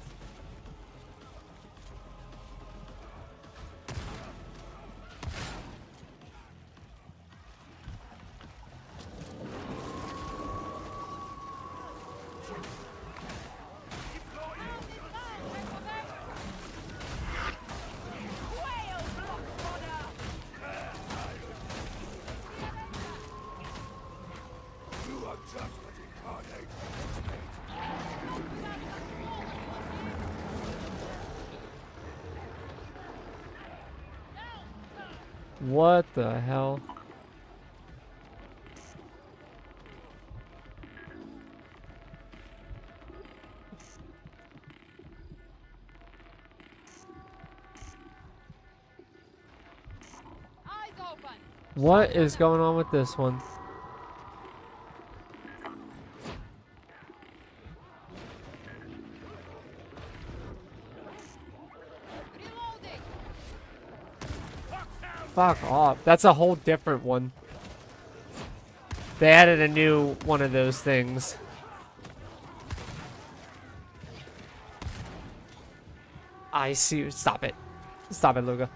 You are judgment incarnate. What the hell? Eyes open. What is going on with this one? Reloading. Fuck off. That's a whole different one. They added a new one of those things. I see. Stop it. Stop it, Luca.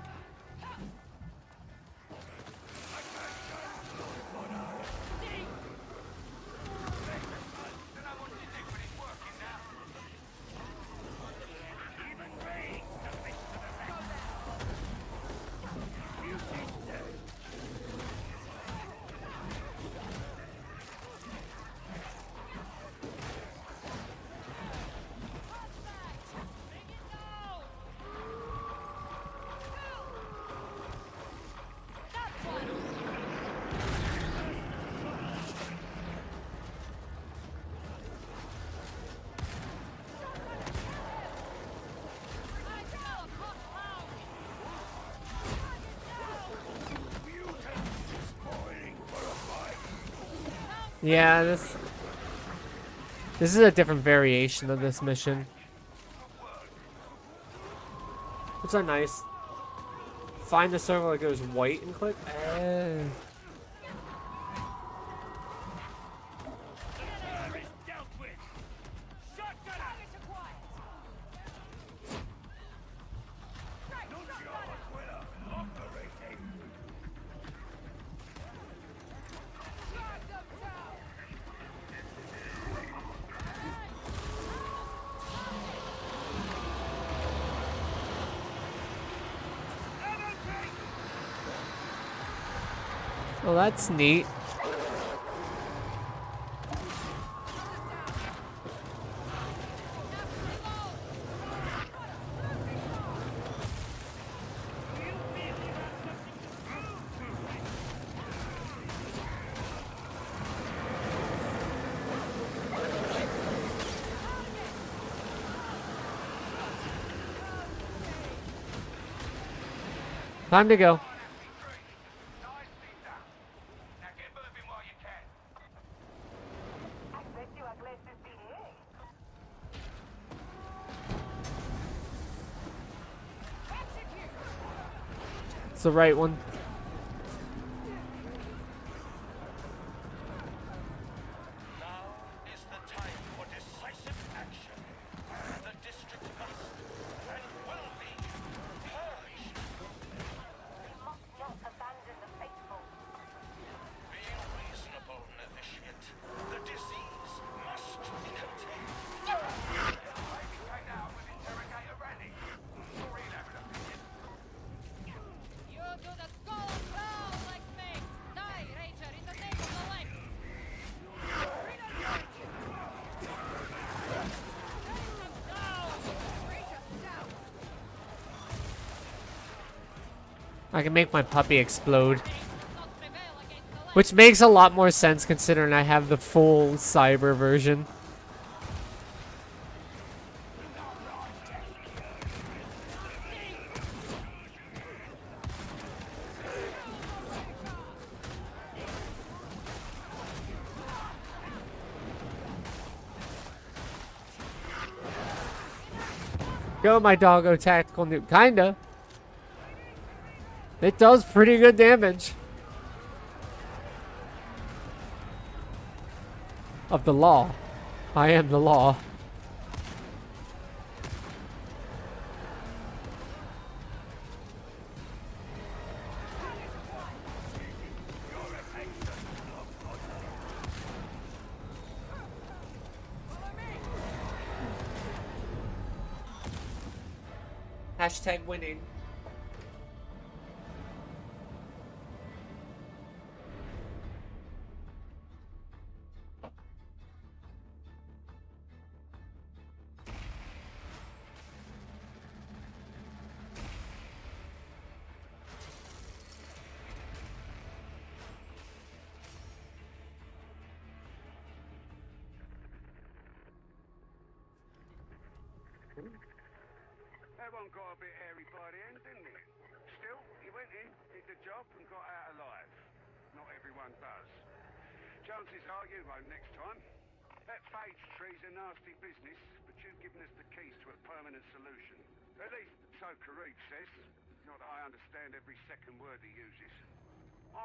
Yeah, this is a different variation of this mission. Which are nice. Find the circle that goes white and click. Well, that's neat. Time to go. It's the right one. Now is the time for decisive action. The district must and will be purged. We must not abandon the faithful. Be reasonable, novitiate. The disease must be contained. You do the skull and crown like snake. Die, Rager, in the name of the light. I can make my puppy explode. Which makes a lot more sense considering I have the full cyber version. Go, my doggo tactical nuke. Kinda. It does pretty good damage. Of the law. I am the law. Hashtag winning. That one got a bit hairy by the end, didn't it? Still, he went in, did the job, and got out alive. Not everyone does. Chances are you won't next time. That phage tree's a nasty business, but you've given us the keys to a permanent solution. At least, so Karuk says. Not that I understand every second word he uses.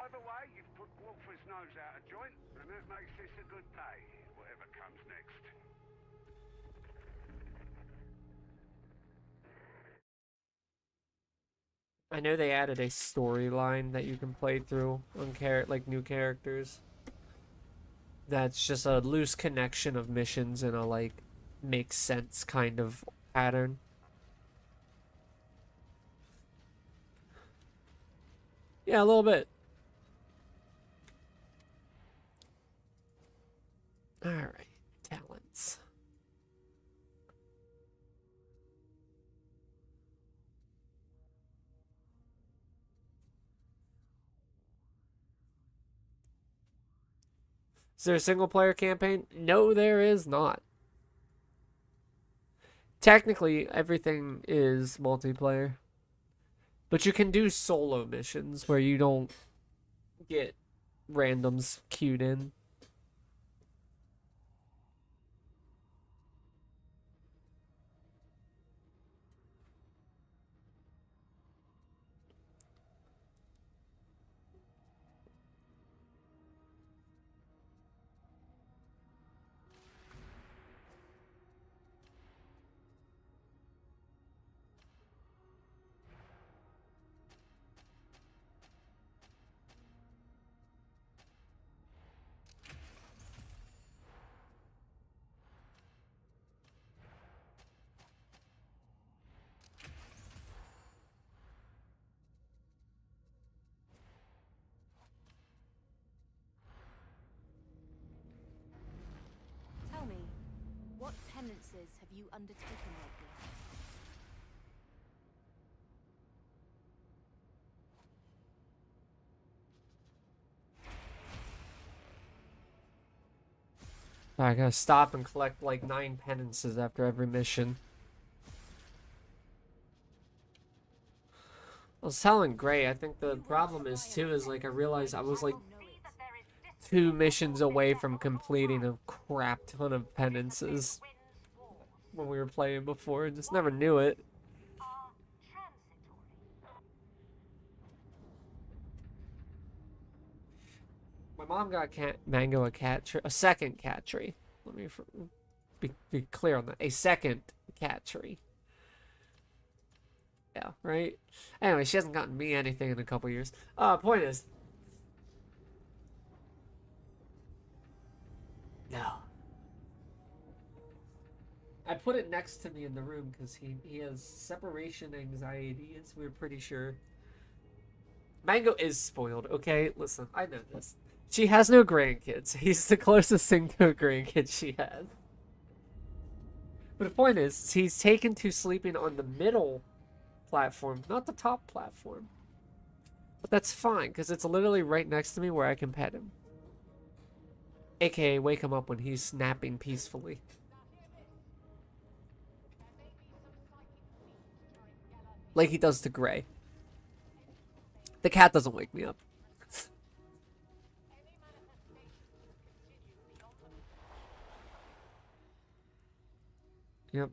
Either way, you've put Walker's nose out of joint, and that makes this a good day, whatever comes next. I know they added a storyline that you can play through on like new characters. That's just a loose connection of missions in a like makes sense kind of pattern. Yeah, a little bit. All right, talents. Is there a single player campaign? No, there is not. Technically, everything is multiplayer. But you can do solo missions where you don't get randoms queued in. penances have you undertaken lately? I gotta stop and collect like 9 penances after every mission. I was telling Gray, I think the problem is too is like I realized I was like 2 missions away from completing a crap ton of penances when we were playing before. Just never knew it. My mom got Mango a second cat tree. Let me be clear on that. A second cat tree. Yeah, right? Anyway, she hasn't gotten me anything in a couple years. Point is. No. I put it next to me in the room because he has separation anxiety, as we're pretty sure. Mango is spoiled, okay? Listen, I know this. She has no grandkids. He's the closest thing to a grandkid she has. But the point is, he's taken to sleeping on the middle platform, not the top platform. But that's fine, because it's literally right next to me where I can pet him. AKA wake him up when he's napping peacefully. Like he does to Gray. The cat doesn't wake me up. Yep.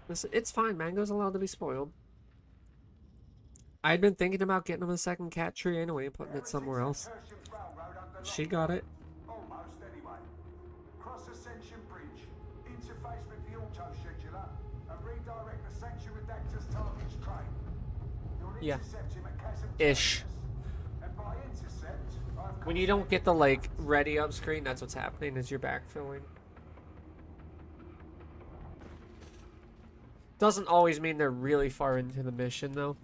Listen, it's fine. Mango's allowed to be spoiled. I'd been thinking about getting him a second cat tree anyway and putting it somewhere else. She got it. Almost anyway. Cross Ascension Bridge, interface with the auto scheduler, and redirect the Sanctuary Redactor's target's train. You'll intercept him at Chasm Ish. and by intercept, I've When you don't get the like ready up screen, that's what's happening is you're backfilling. Doesn't always mean they're really far into the mission though.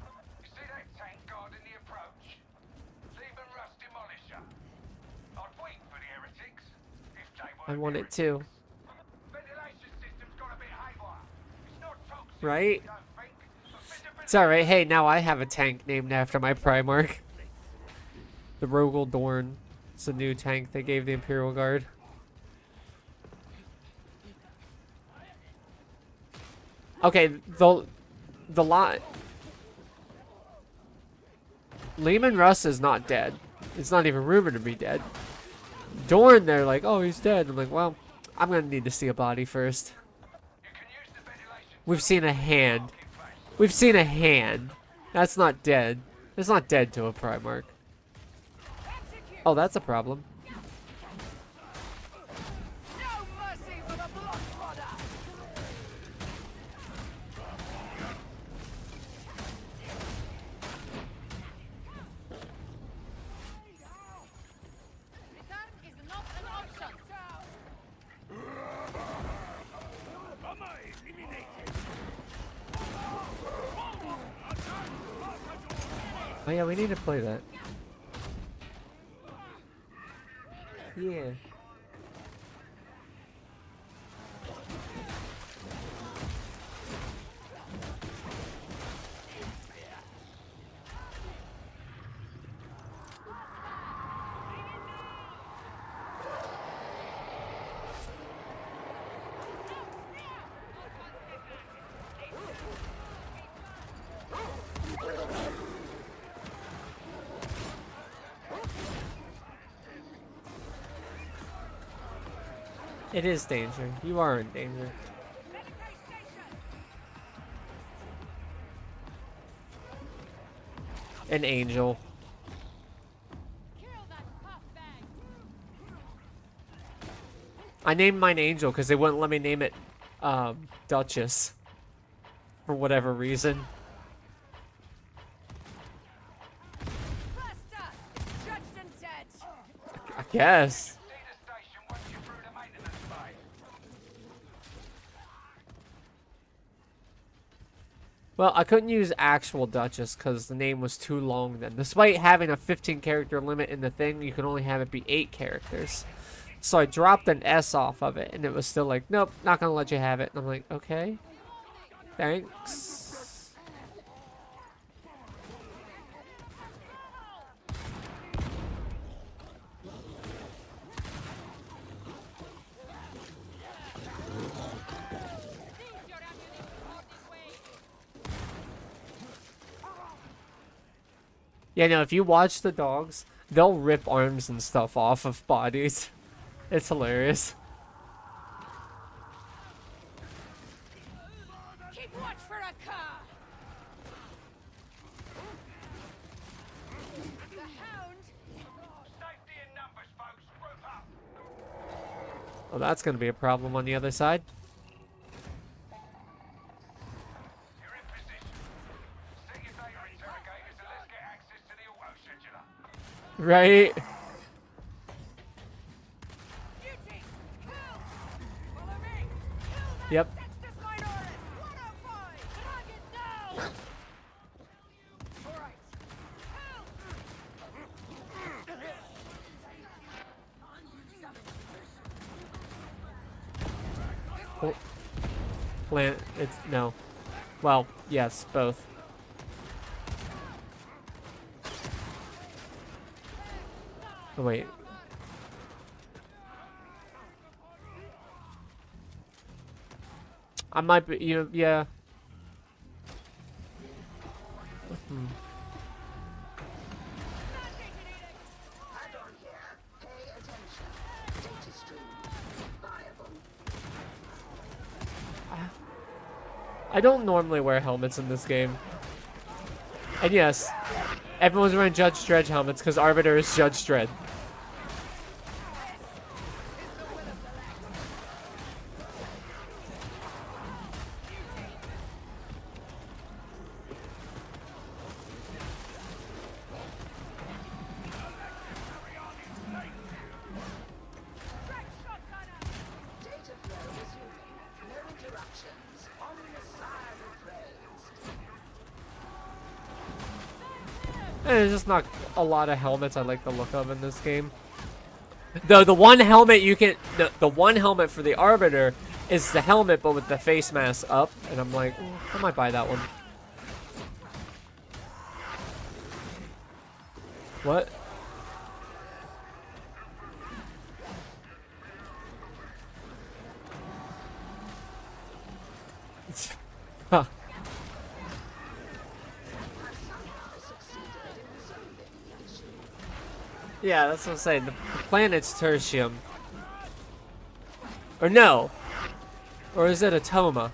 You see that tank guarding the approach? Leave and Russ demolisher. I'd wait for the heretics if they I were want it too. ventilation system's got a bit haywire. It's not toxic, Right? I don't think. But visibility It's alright. Hey, now I have a tank named after my Primarch. The Rogel Dorn. It's a new tank they gave the Imperial Guard. Okay, the lot. Lehman Russ is not dead. It's not even rumored to be dead. Dorn, they're like, oh, he's dead. I'm like, well, I'm gonna need to see a body first. We've seen a hand. We've seen a hand. That's not dead. It's not dead to a Primarch. Oh, that's a problem. No mercy for the blood rodder! Return is not an option. Oh yeah, we need to play that. Yeah. It is danger. You are in danger. An angel. I named mine Angel because they wouldn't let me name it Duchess. For whatever reason. I guess. Well, I couldn't use actual Duchess because the name was too long then. Despite having a 15 character limit in the thing, you can only have it be 8 characters. So I dropped an S off of it, and it was still like, nope, not gonna let you have it. And I'm like, okay, thanks. Yeah, no, if you watch the dogs, they'll rip arms and stuff off of bodies. It's hilarious. Keep watch for a car. The hound. Safety in numbers, folks. Group up. Well, that's going to be a problem on the other side. You're in position. Set your data interrogators and let's get access to the auto scheduler. Right? Duty. Kill. Follow me. Kill that Yep. Sextus Minoris. 105. Target down. All right. Oh. Plant, it's, no. Well, yes, both. Oh, wait. I might be, yeah. Add-on here. Pay attention. Data stream. Viable. I don't normally wear helmets in this game. And yes, everyone's wearing Judge Dredd helmets because Arbiter is Judge Dredd. Data flow resuming. No interruptions. Omnicide appraised. And there's just not a lot of helmets I like the look of in this game. Though the one helmet you can, the one helmet for the Arbiter is the helmet but with the face mask up, and I'm like, I might buy that one. What? Huh. Yeah, that's what I'm saying. The planet's Tertium. Or no. Or is it Atoma?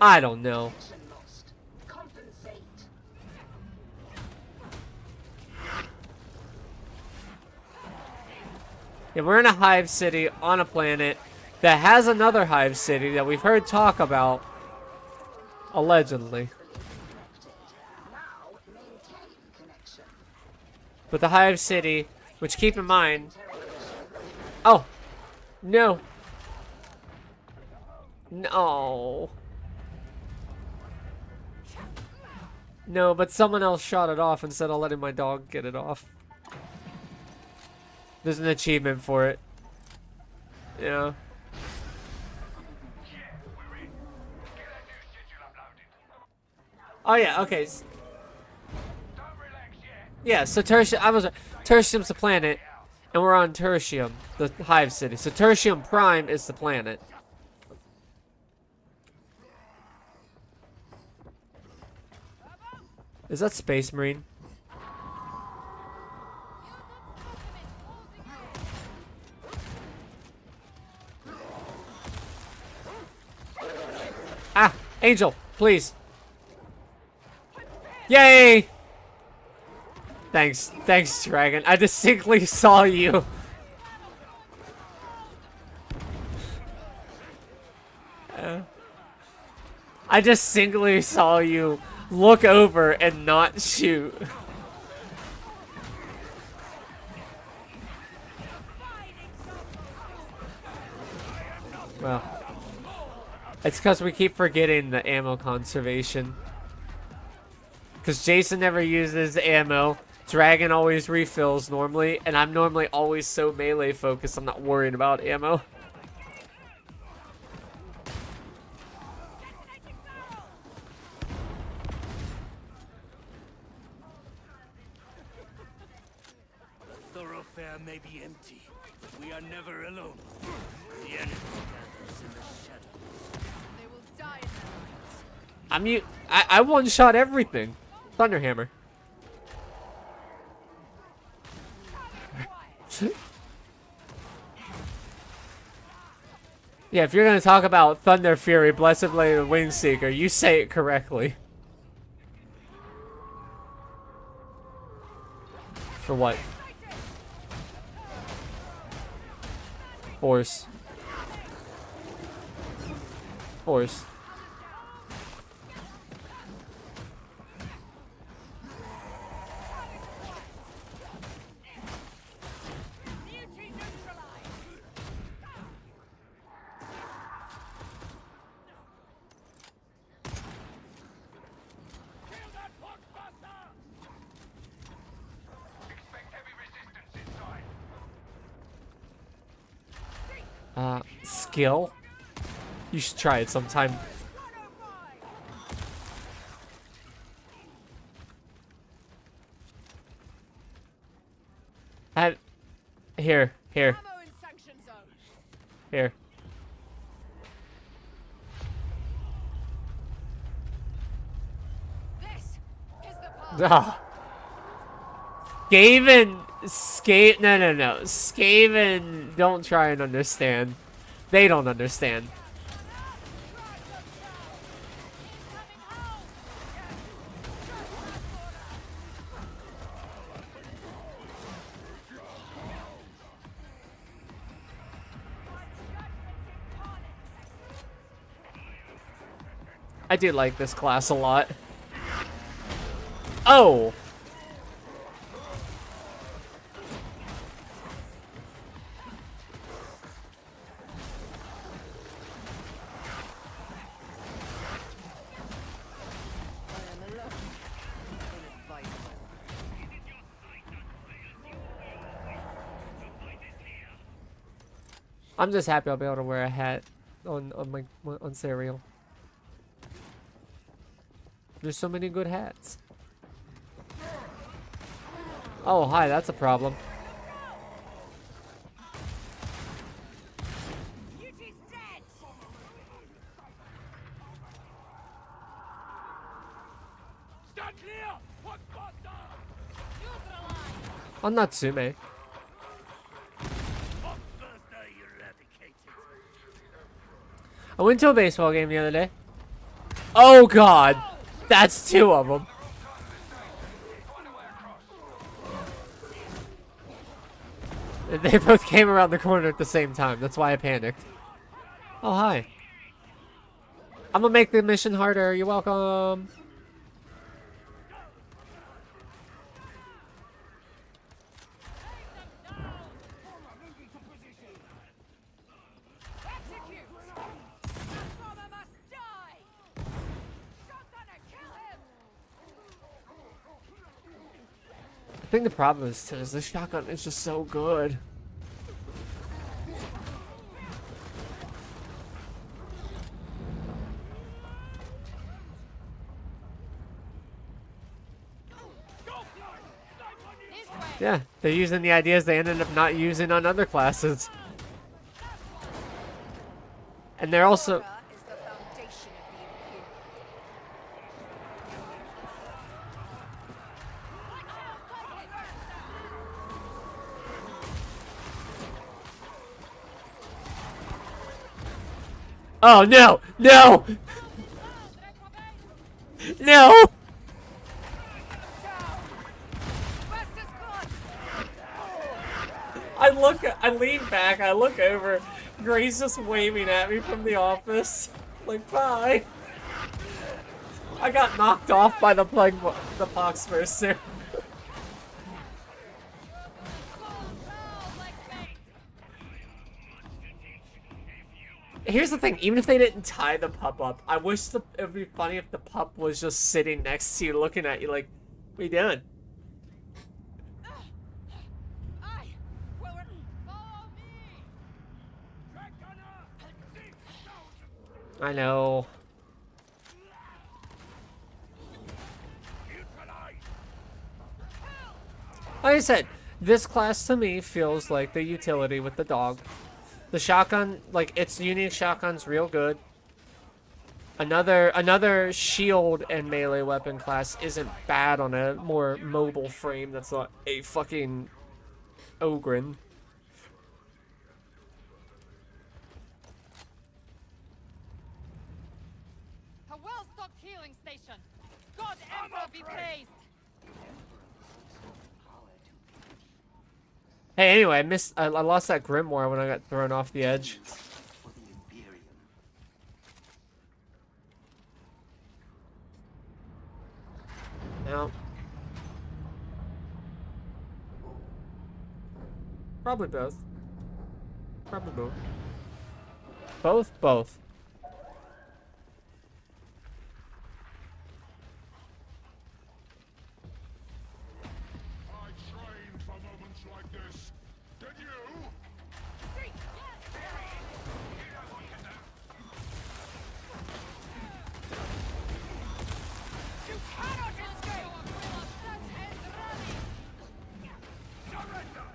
I don't know. Compensate. Yeah, we're in a hive city on a planet that has another hive city that we've heard talk about. Allegedly. Now maintain connection. But the hive city, which keep in mind... Oh! No! No! No, but someone else shot it off instead of letting my dog get it off. There's an achievement for it. Yeah. Oh yeah, okay. Yeah, so Tertium's the planet, and we're on Tertium, the hive city. So Tertium Prime is the planet. Is that Space Marine? Ah! Angel, please. Yay! Thanks. Thanks, Dragon. I distinctly saw you. I distinctly saw you look over and not shoot. Well, it's because we keep forgetting the ammo conservation. Because Jason never uses ammo. Dragon always refills normally. And I'm normally always so melee focused, I'm not worried about ammo. The thoroughfare may be empty, but we are never alone. The enemy gathers in the shadows. They will die in their I one-shot everything. Thunderhammer. Yeah, if you're gonna talk about Thunder Fury, Blessed Blade, and Wingseeker, you say it correctly. For what? Force. Force. Skill? You should try it sometime. Here. Here. Ah. Skaven. No. Skaven, don't try and understand. They don't understand. I do like this class a lot. Oh! I'm just happy I'll be able to wear a hat on Serial. There's so many good hats. Oh, hi, that's a problem. On Natsume. I went to a baseball game the other day. Oh god! That's two of them. They both came around the corner at the same time. That's why I panicked. Oh, hi. I'm gonna make the mission harder. You're welcome. I think the problem is this shotgun is just so good. Yeah, they're using the ideas they ended up not using on other classes. And they're also... Oh, no! No! No! I lean back, I look over, Gray's just waving at me from the office. Like, bye! I got knocked off by the Poxburster. Here's the thing, even if they didn't tie the pup up, I wish it would be funny if the pup was just sitting next to you looking at you like, what are you doing? I know. Like I said, this class to me feels like the utility with the dog. The shotgun, like, its unique shotgun's real good. Another shield and melee weapon class isn't bad on a more mobile frame that's not a fucking Ogryn. A well-stocked healing station. God Emperor be praised. Hey, anyway, I lost that Grimoire when I got thrown off the edge. No. Probably both. Probably both. Both? Both. I trained for moments like this. Did you? You cannot escape! Set and rally! Surrender!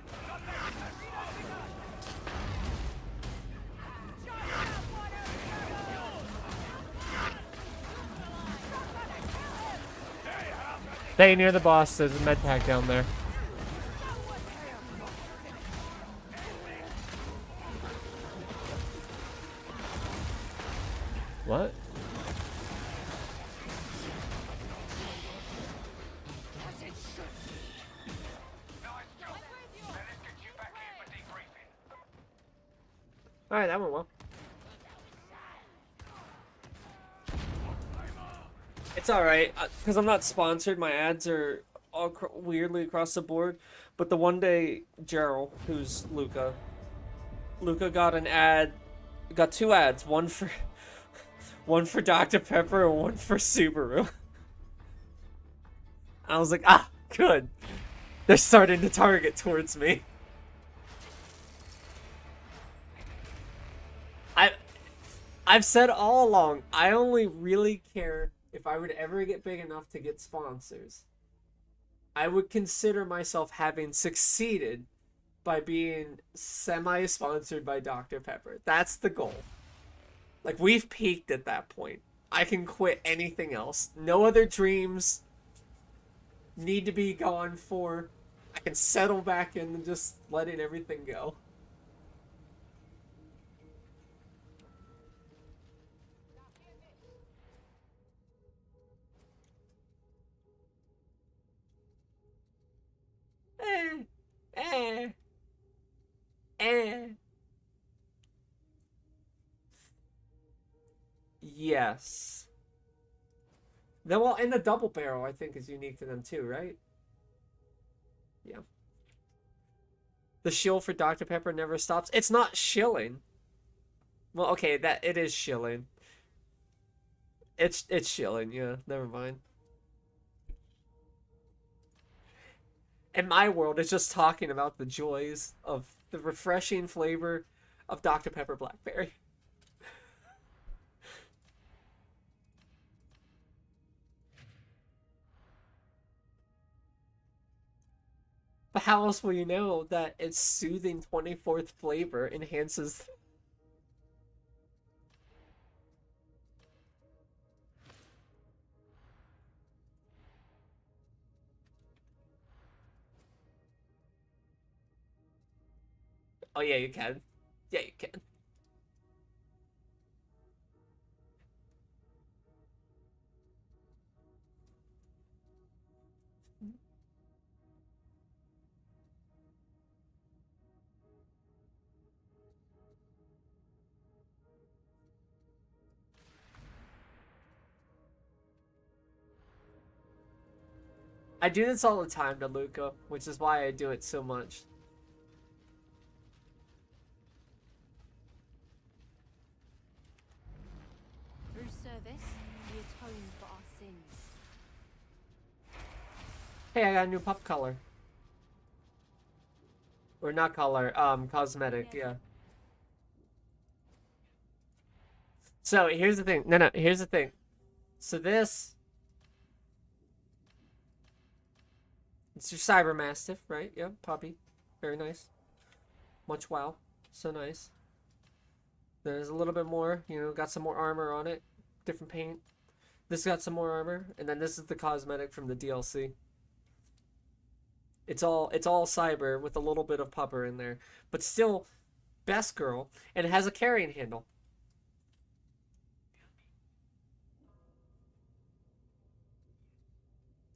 Stay near the boss. There's a med pack down there. What? Alright, that went well. It's alright, because I'm not sponsored. My ads are all weirdly across the board. But the one day, Gerald, who's Luca got an ad, got two ads. One for Dr. Pepper and one for Subaru. I was like, ah, good. They're starting to target towards me. I've said all along, I only really care if I would ever get big enough to get sponsors. I would consider myself having succeeded by being semi-sponsored by Dr. Pepper. That's the goal. Like, we've peaked at that point. I can quit anything else. No other dreams need to be gone for. I can settle back in and just letting everything go. Yes. Well, and the double barrel, I think, is unique to them too, right? Yeah. The shield for Dr. Pepper never stops. It's not shilling. Well, okay, that it is shilling. It's shilling, yeah. Never mind. In my world, it's just talking about the joys of the refreshing flavor of Dr. Pepper Blackberry. But how else will you know that its soothing 24th flavor enhances... Oh yeah, you can. Yeah, you can. I do this all the time to Luca, which is why I do it so much. this, we atone for our sins. Hey, I got a new pup color. Or not color, cosmetic, yeah. So, here's the thing. No, here's the thing. So this... It's your Cyber Mastiff, right? Yep, puppy. Very nice. Much wow. So nice. There's a little bit more, you know, got some more armor on it. Different paint. This got some more armor. And then this is the cosmetic from the DLC. It's all cyber with a little bit of pupper in there. But still, best girl. And it has a carrying handle.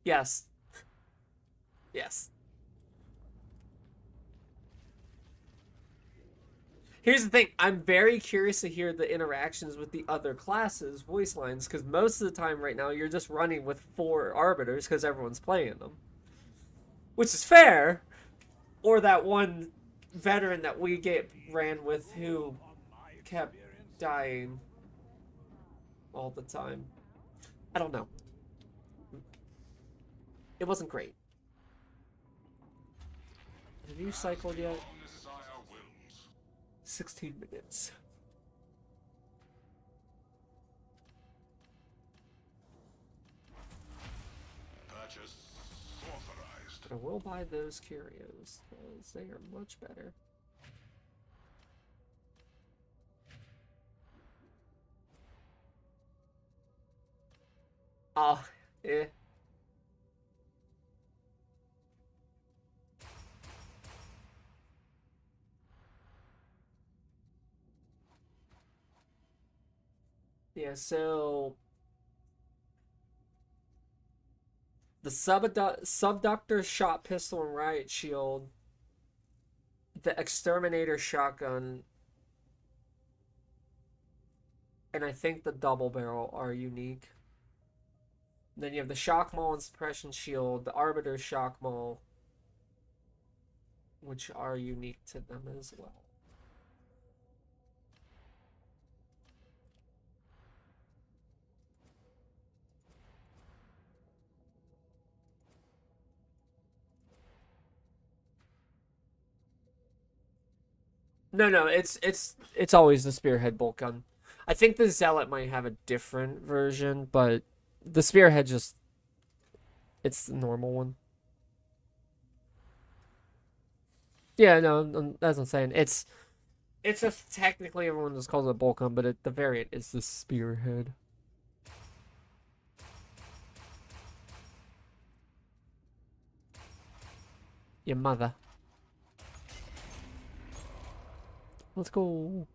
Yes. Yes. Here's the thing. I'm very curious to hear the interactions with the other classes' voice lines, because most of the time right now you're just running with 4 arbiters because everyone's playing them. Which is fair. Or that one veteran that we ran with who kept dying all the time. I don't know. It wasn't great. Have you cycled yet? 16 minutes. Purchase authorized. I will buy those curios, because they are much better. Oh, eh. Yeah, so the subductor shot pistol and riot shield, the exterminator shotgun, and I think the double barrel are unique. Then you have the shock maul and suppression shield, the arbiter shock maul, which are unique to them as well. No, it's always the spearhead bolt gun. I think the zealot might have a different version, but the spearhead it's the normal one. Yeah, no, that's what I'm saying. It's just technically everyone just calls it a bolt gun, but the variant is the spearhead. Your mother. Let's go.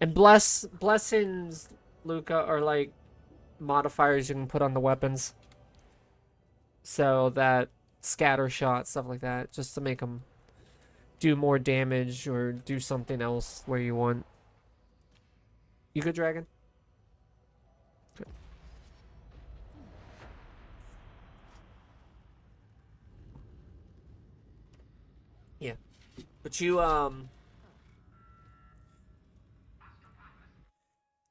And blessings, Luca, are like modifiers you can put on the weapons. So that scatter shot, stuff like that, just to make them do more damage or do something else where you want. You good, Dragon? Good. Yeah. But you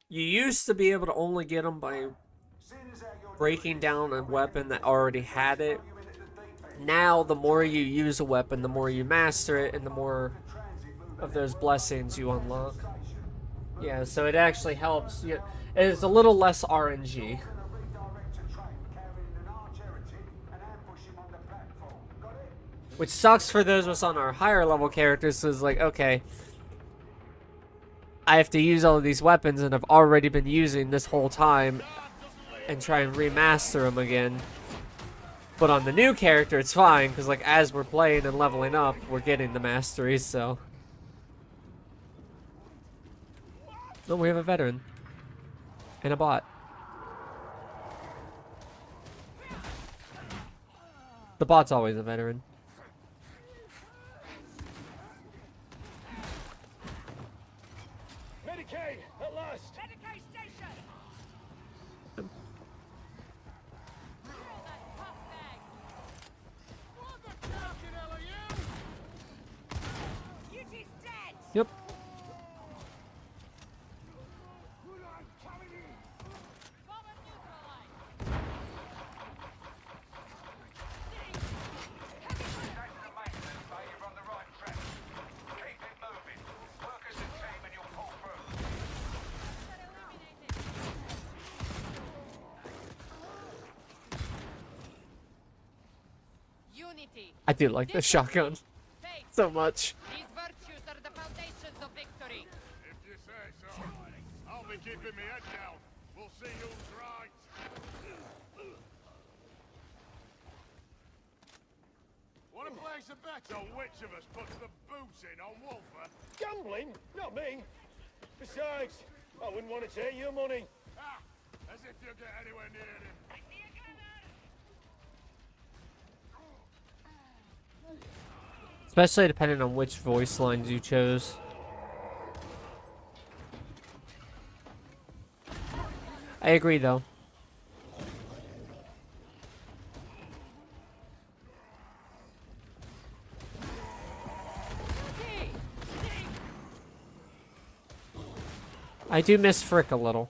used to be able to only get them by breaking down a weapon that already had it. Now, the more you use a weapon, the more you master it, and the more of those blessings you unlock. Yeah, so it actually helps. It's a little less RNG. Which sucks for those of us on our higher level characters, so it's like, okay, I have to use all of these weapons and I've already been using this whole time and try and remaster them again. But on the new character, it's fine, because like as we're playing and leveling up, we're getting the masteries, so. Oh, we have a veteran. And a bot. The bot's always a veteran. Medicaid, at last. Medicaid station! What the fucking hell are you? Eugie's dead! Yep. Bomber neutralized! That's the maintenance bay. You're on the right track. Keep it moving. Work as a team and you'll pull through. Unity. I do like the shotgun Faith. so much. These virtues are the foundations of victory. If you say so. I'll be keeping my head down. We'll see who's right. Want to place a bet on which of us puts the boots in on Wolfer? Gambling? Not me. Besides, I wouldn't want to take your money. Ah, as if you'll get anywhere near him. Especially depending on which voice lines you chose. I agree, though. I do miss Frick a little.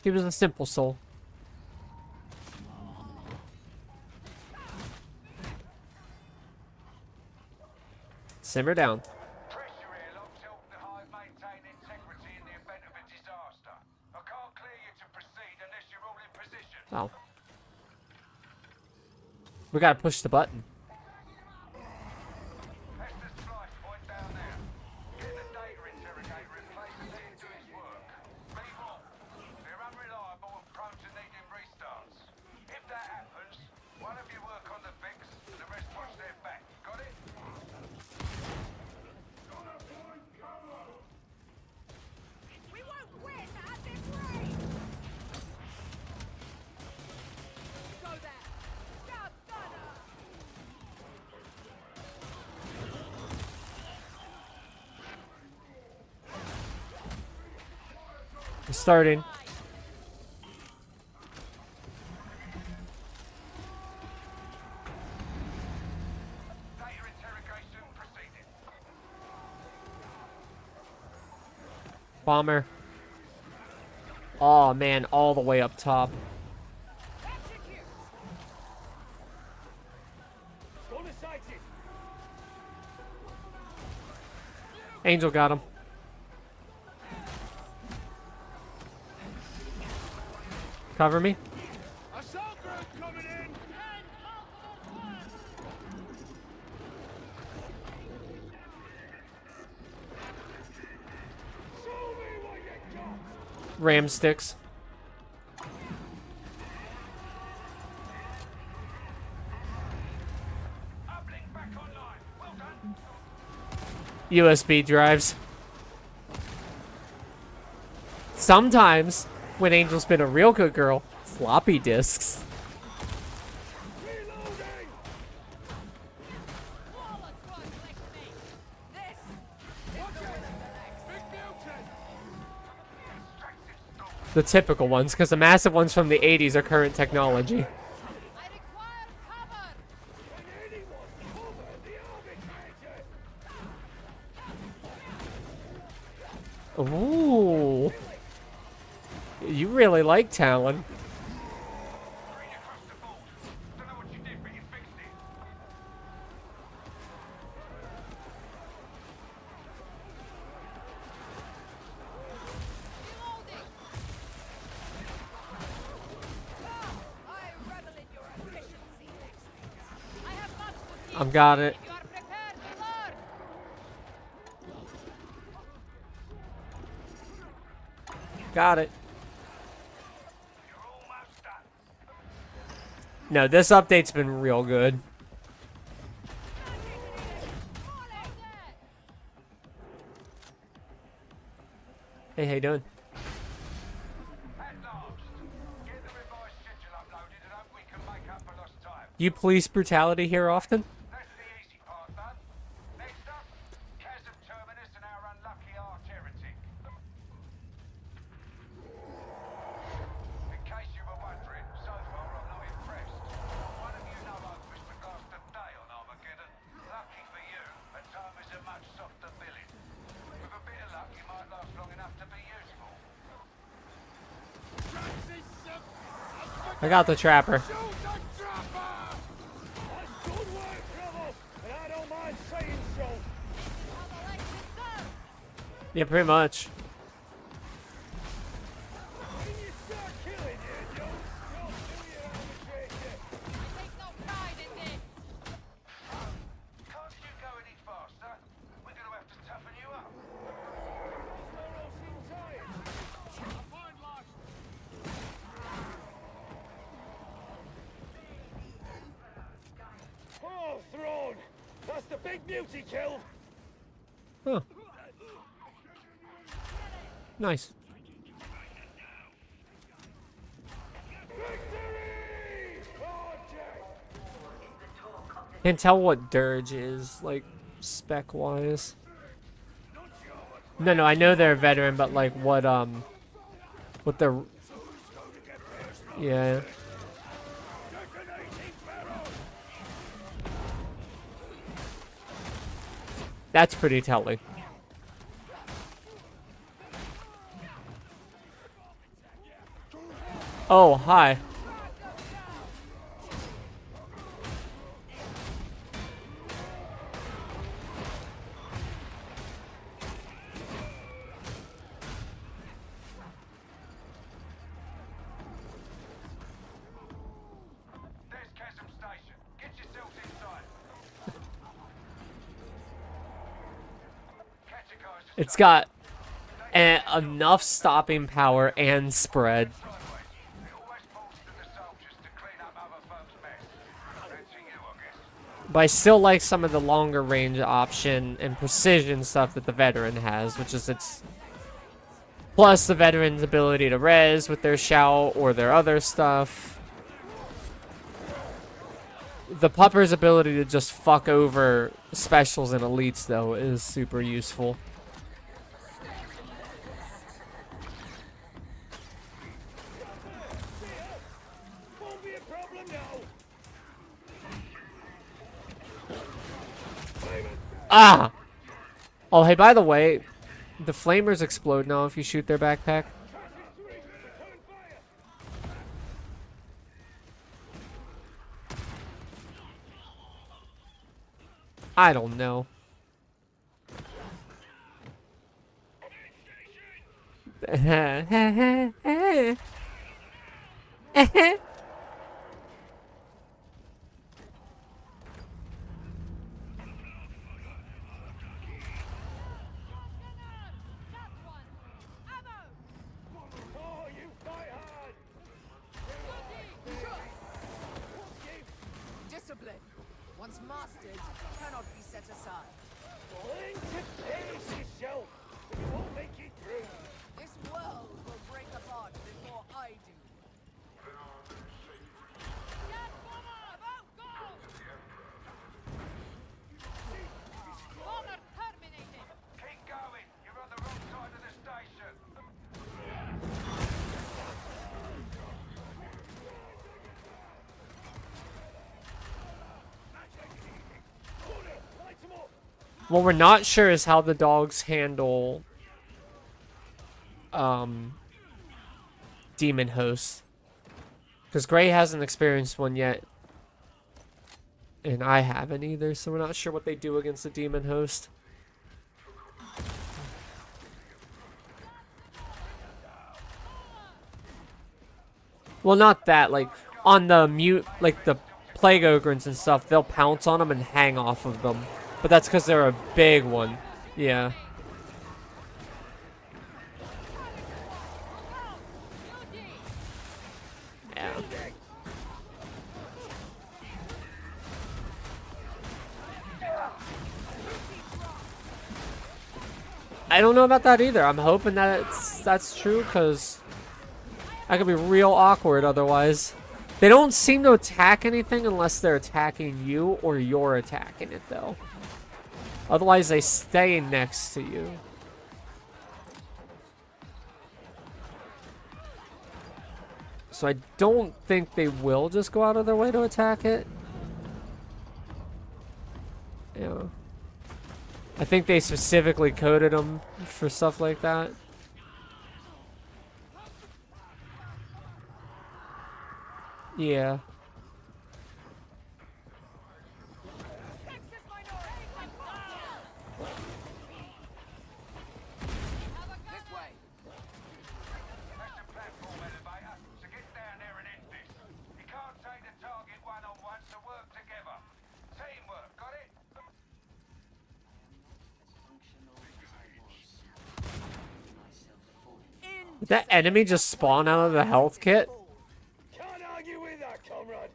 He was a simple soul. Simmer down. Pressure airlocks help the hive maintain integrity in the event of a disaster. I can't clear you to proceed unless you're all in position. Oh. We gotta push the button. That's the splice point down there. Get the data interrogator in place and let it do its work. Be warned, they're unreliable and prone to needing restarts. If that happens, one of you work on the fix, the rest watch their back. Got it? We won't win at this rate! Go there! Stop gunner! It's starting. Data interrogation proceeding. Bomber. Oh man, all the way up top. Execute! Gonna sight it. Angel got him. Cover me. Assault group coming in. Show me what you got. Ram sticks. Uplink back online. Well done. USB drives. Sometimes, when Angel's been a real good girl, floppy disks. Reloading. Waller squad collects me! This Watch it. Big beauty. The typical ones, because the massive ones from the 80s are current technology. I require cover! Can anyone cover the arbitrator? Ooh. You really like Talon. Green across the board. Don't know what you did, but you fixed it. Reloading! I revel in your efficiency. I have much to teach. I've got it. If you are prepared to learn, Got it. You're almost done. No, this update's been real good. Hey, how you doing? At last. Get the revised schedule uploaded and hope we can make up for lost time. You police brutality here often? That's the easy part done. I got the trapper. Shoot the trapper! That's good work, brother, and I don't mind saying so. Yeah, pretty much. When you start killing you, don't do your arbitration. Take no pride in this. Can't you go any faster? We're gonna have to toughen you up. Oh, Throne! That's the big beauty killed! Huh. Nice. Can't tell what Dirge is, like, spec-wise. No, I know they're a veteran, but, like, what their... Yeah. That's pretty telling. Oh, hi. There's Chasm Station. Get yourselves inside. Catch a guy's just It's got enough stopping power and spread. it always falls to the soldiers to clean up other folks' mess. That's to you, I guess. But I still like some of the longer range option and precision stuff that the veteran has, which is its... Plus the veteran's ability to res with their shout or their other stuff. The pupper's ability to just fuck over specials and elites, though, is super useful. Won't be a problem now. Ah! Oh, hey, by the way, the flamers explode now if you shoot their backpack. I don't know. Oh, you fight hard. Discipline, once mastered, cannot be set aside. Learn to pace yourself, or you won't make it through. This world will break apart before I do. Bomber terminated. Keep going. You're on the wrong side of the station. What we're not sure is how the dogs handle demon hosts, because Gray hasn't experienced one yet, and I haven't either, so we're not sure what they do against the demon host. Well, not that, like on the mute, like the plague ogrins and stuff, they'll pounce on them and hang off of them. But that's because they're a big one. Yeah. Yeah. I don't know about that either. I'm hoping that that's true, because that could be real awkward otherwise. They don't seem to attack anything unless they're attacking you or you're attacking it, though. Otherwise, they stay next to you. So I don't think they will just go out of their way to attack it. Yeah. I think they specifically coded them for stuff like that. Yeah. That's the platform elevator, so get down there and end this. You can't take the target one-on-one, so work together. Teamwork, got it? Did that enemy just spawn out of the health kit? Can't argue with that, comrade.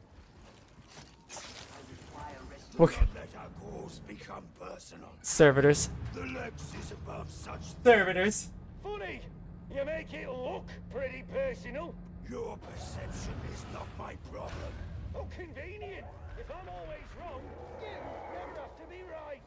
Okay. Let our goals become personal. Servitors. The Lex is above such. Servitors. Funny, you make it look pretty personal. Your perception is not my problem. Oh, convenient. If I'm always wrong, you never have to be right.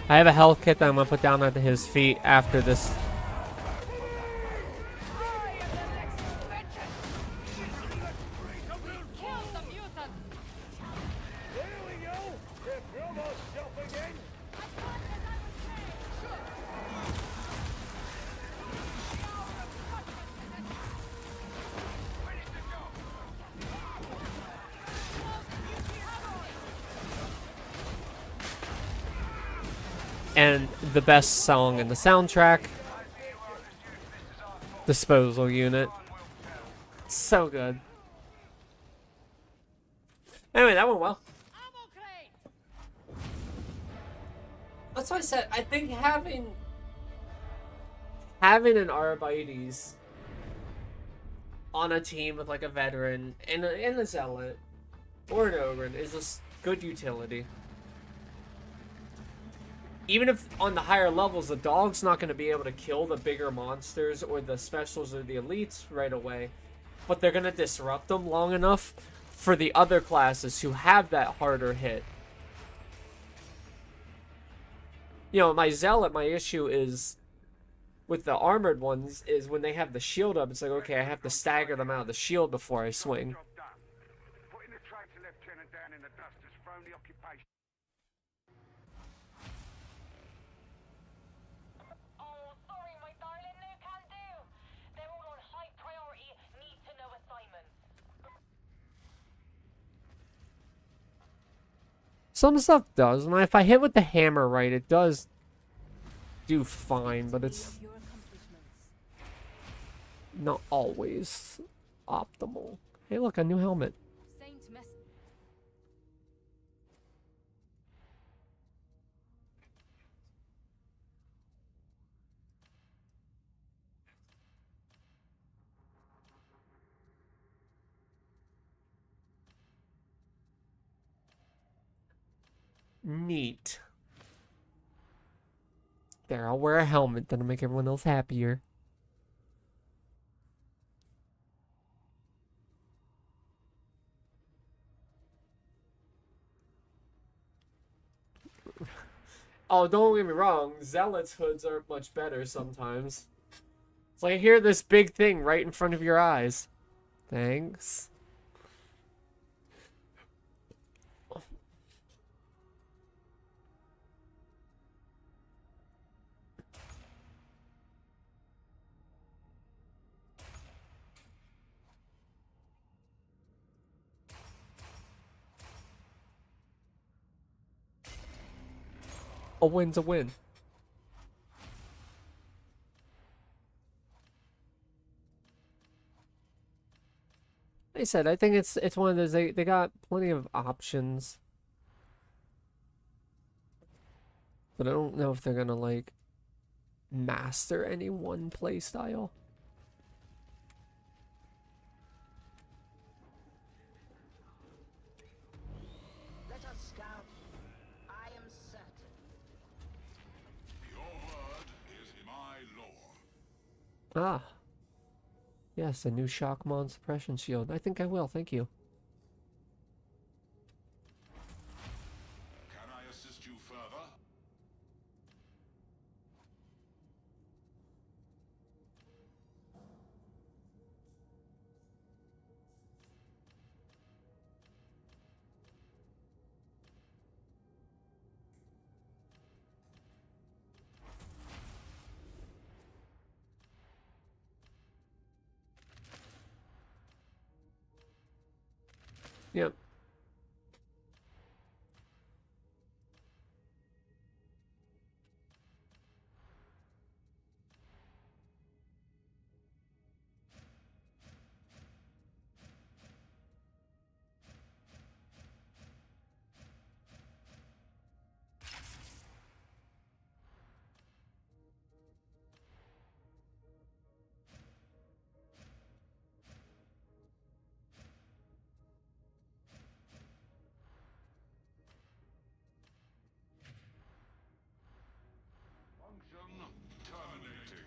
I have a health kit that I'm gonna put down at his feet after this. There we go. The promo's up again. And the best song in the soundtrack, Disposal Unit. So good. Anyway, that went well. That's why I said I think having an Arbites on a team with like a veteran and a zealot or an Ogryn is just good utility. Even if on the higher levels, the dog's not going to be able to kill the bigger monsters or the specials or the elites right away, but they're going to disrupt them long enough for the other classes who have that harder hit. You know, my zealot, my issue is with the armored ones is when they have the shield up, it's like, okay, I have to stagger them out of the shield before I swing. Putting the traitor lieutenant down in the dust has thrown the occupation. Oh, sorry, my darling, no can do. They're all on high priority, need to know assignments. Some stuff does, and if I hit with the hammer right, it does do fine, but it's not always optimal. Hey, look, a new helmet. Neat. There, I'll wear a helmet. That'll make everyone else happier. Oh, don't get me wrong. Zealots' hoods are much better sometimes. It's like, here, this big thing right in front of your eyes. Thanks. A win's a win. Like I said, I think it's one of those, they got plenty of options. But I don't know if they're gonna like master any one play style. Let us scout. I am certain. Your word is my law. Ah. Yes, a new Shockmon suppression shield. I think I will, thank you. Can I assist you further? Yep. Function terminated.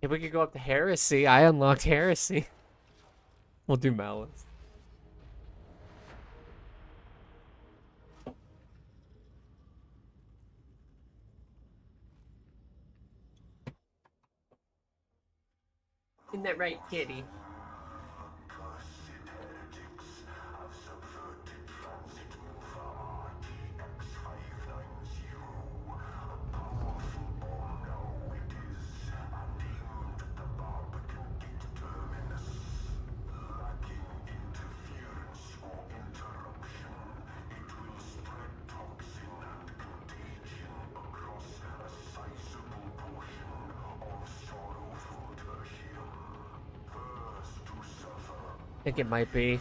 If we could go up to Heresy, I unlocked Heresy. We'll do Malice. Isn't that right, kitty? I think it might be.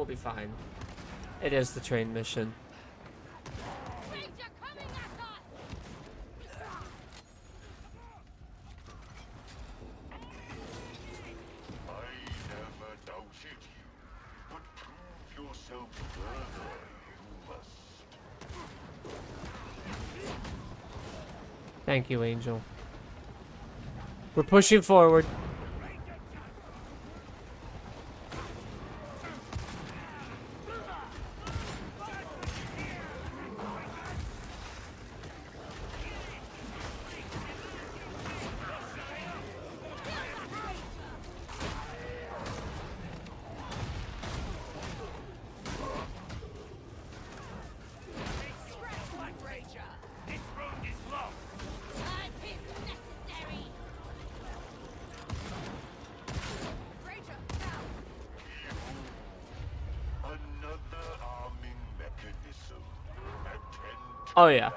We'll be fine. It is the train mission. Thank you, Angel. We're pushing forward. Oh yeah.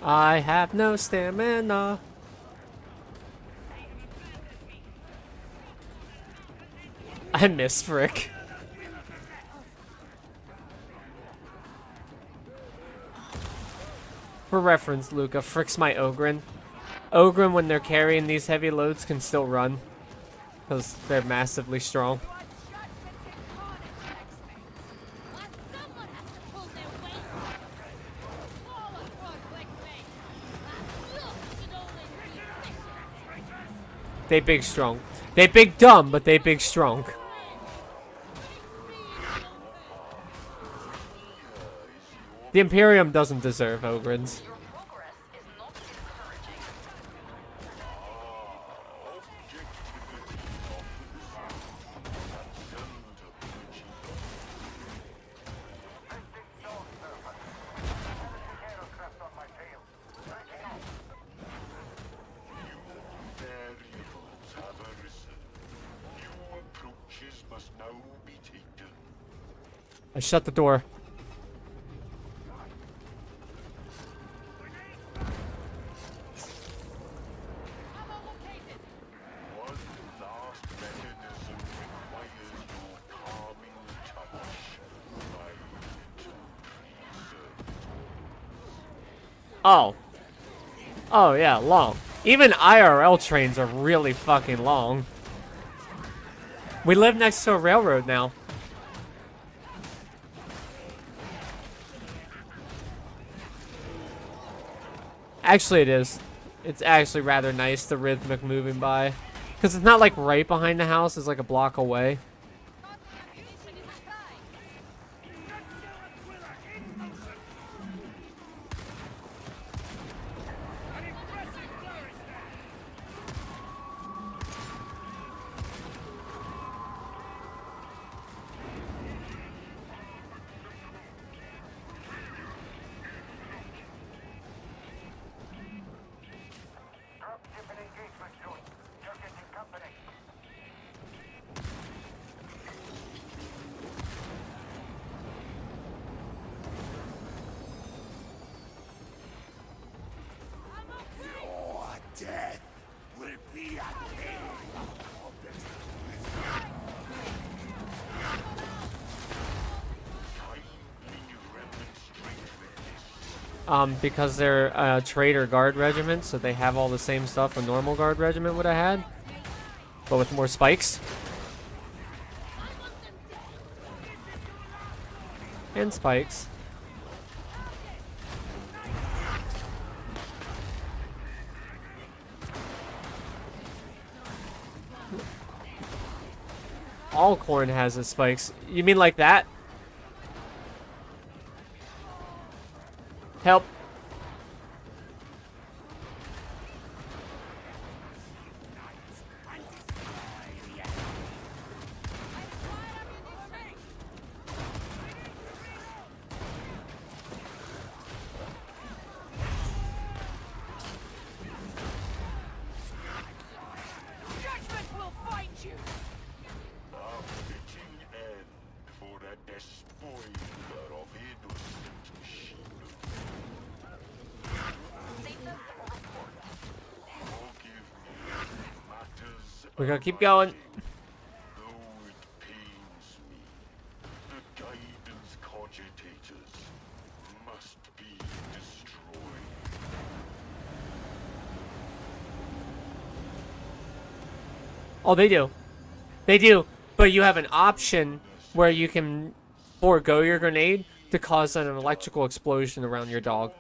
I have no stamina. I miss Frick. For reference, Luca, Frick's my Ogryn. Ogryn, when they're carrying these heavy loads, can still run. Because they're massively strong. They big strong. They big dumb, but they big strong. The Imperium doesn't deserve Ogryns. I shut the door. One last mechanism requires your calming touch. Oh. Oh, yeah, long. Even IRL trains are really fucking long. We live next to a railroad now. Actually, it is. It's actually rather nice, the rhythmic moving by. Because it's not like right behind the house, it's like a block away. Dropship and engagement zone. Target in company. Your death will be at Because they're a traitor guard regiment, so they have all the same stuff a normal guard regiment would have had, but with more spikes. And spikes. All corn has its spikes. You mean like that? Help. Judgment will find you. A fitting end for a despoiler of innocent machinery. Forgive me, matters We're gonna keep going. though it pains me. The guidance cogitators must be destroyed. Oh, they do. They do. But you have an option where you can forego your grenade to cause an electrical explosion around your dog.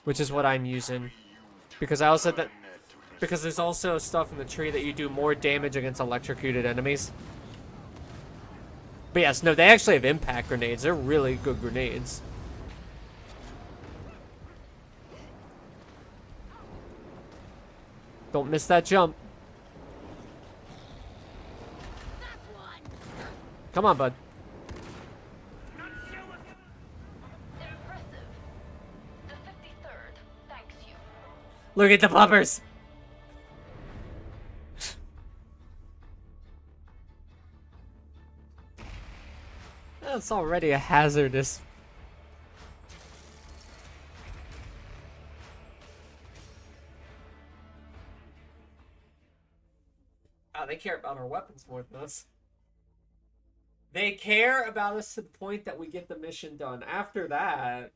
Which is what I'm using. Because I also that because there's also stuff in the tree that you do more damage against electrocuted enemies. But yes, no, they actually have impact grenades. They're really good grenades. Don't miss that jump. Come on, bud. They're impressive. The 53rd thanks you. Look at the puppers. That's already a hazardous. Oh, they care about our weapons more than us. They care about us to the point that we get the mission done. After that,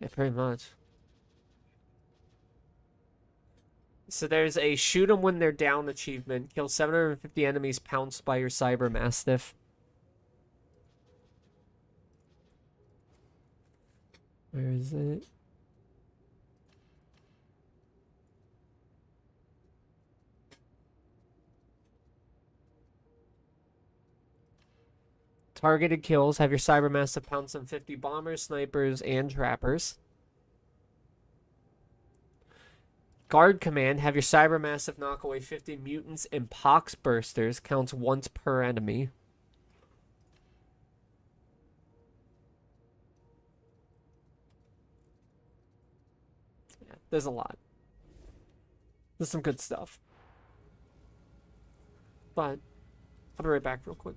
yeah, pretty much. So there's a shoot 'em when they're down achievement. Kill 750 enemies pounced by your Cyber Mastiff. Where is it? Targeted kills. Have your Cyber Mastiff pounce on 50 bombers, snipers, and trappers. Guard command. Have your Cyber Mastiff knock away 50 mutants and pox bursters. Counts once per enemy. There's a lot. There's some good stuff. But I'll be right back real quick.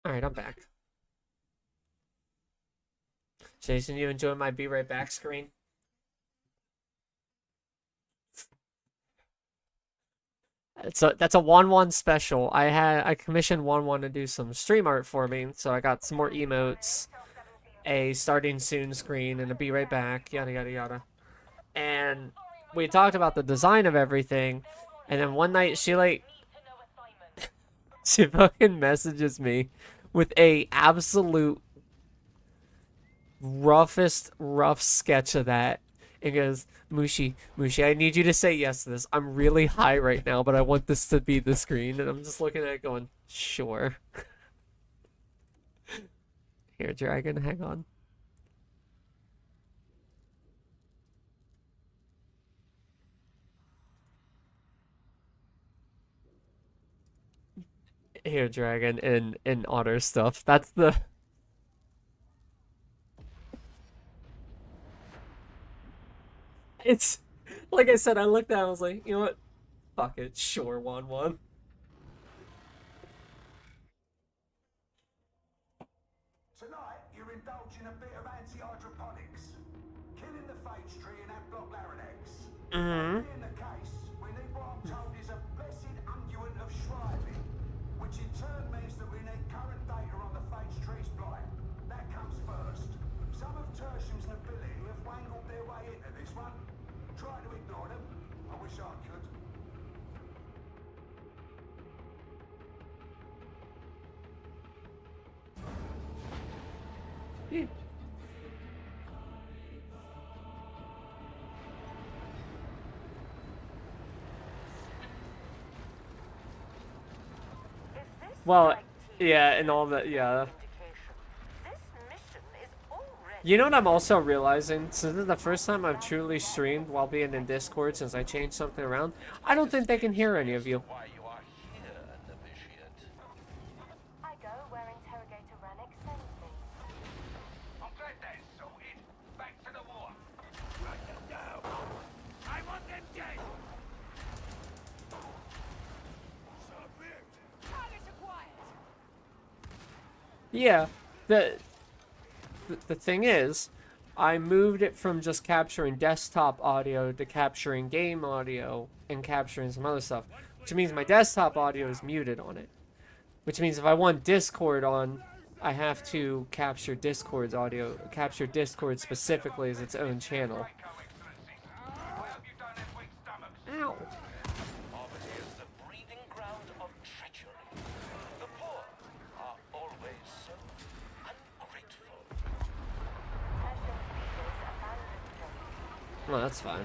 Alright, I'm back. Jason, you enjoy my be right back screen? That's a Wanwan special. I commissioned Wanwan to do some stream art for me, so I got some more emotes, a starting soon screen, and a be right back, yada yada yada. And we talked about the design of everything, and then one night she she fucking messages me with a absolute rough sketch of that. It goes, Mushi, I need you to say yes to this. I'm really high right now, but I want this to be the screen. And I'm just looking at it going, sure. Here, Dragon, hang on. Here, Dragon, in Otter stuff. That's the... It's... Like I said, I looked at it, I was like, you know what? Fuck it, sure, Wanwan. Tonight, you're indulging a bit of anti-hydroponics. Killing the phage tree and that block larynx. Mm-hmm. Being the case, we need what I'm told is a blessed unguent of shriving, which in turn means that we need current data on the phage tree's blight. That comes first. Some of Tertium's nobility have wangled their way into this one. Try to ignore them. I wish I could. Yeah. Well, yeah, and all that, yeah. You know what I'm also realizing? Since this is the first time I've truly streamed while being in Discord since I changed something around, I don't think they can hear any of you. I go where Interrogator Rannick sends me. I'm glad that's sorted. Back to the war. Right now. I want them dead. Target acquired. Yeah, the thing is, I moved it from just capturing desktop audio to capturing game audio and capturing some other stuff, which means my desktop audio is muted on it. Which means if I want Discord on, I have to capture Discord's audio, capture Discord specifically as its own channel. Ow. Poverty is the breeding ground of treachery. The poor are always so ungrateful. Well, that's fine.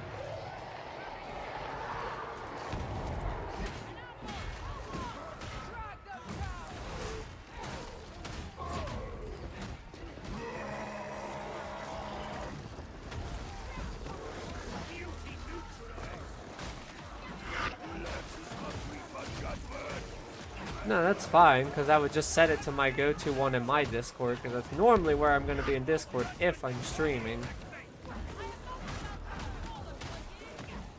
No, that's fine, because I would just set it to my go-to one in my Discord, because that's normally where I'm going to be in Discord if I'm streaming.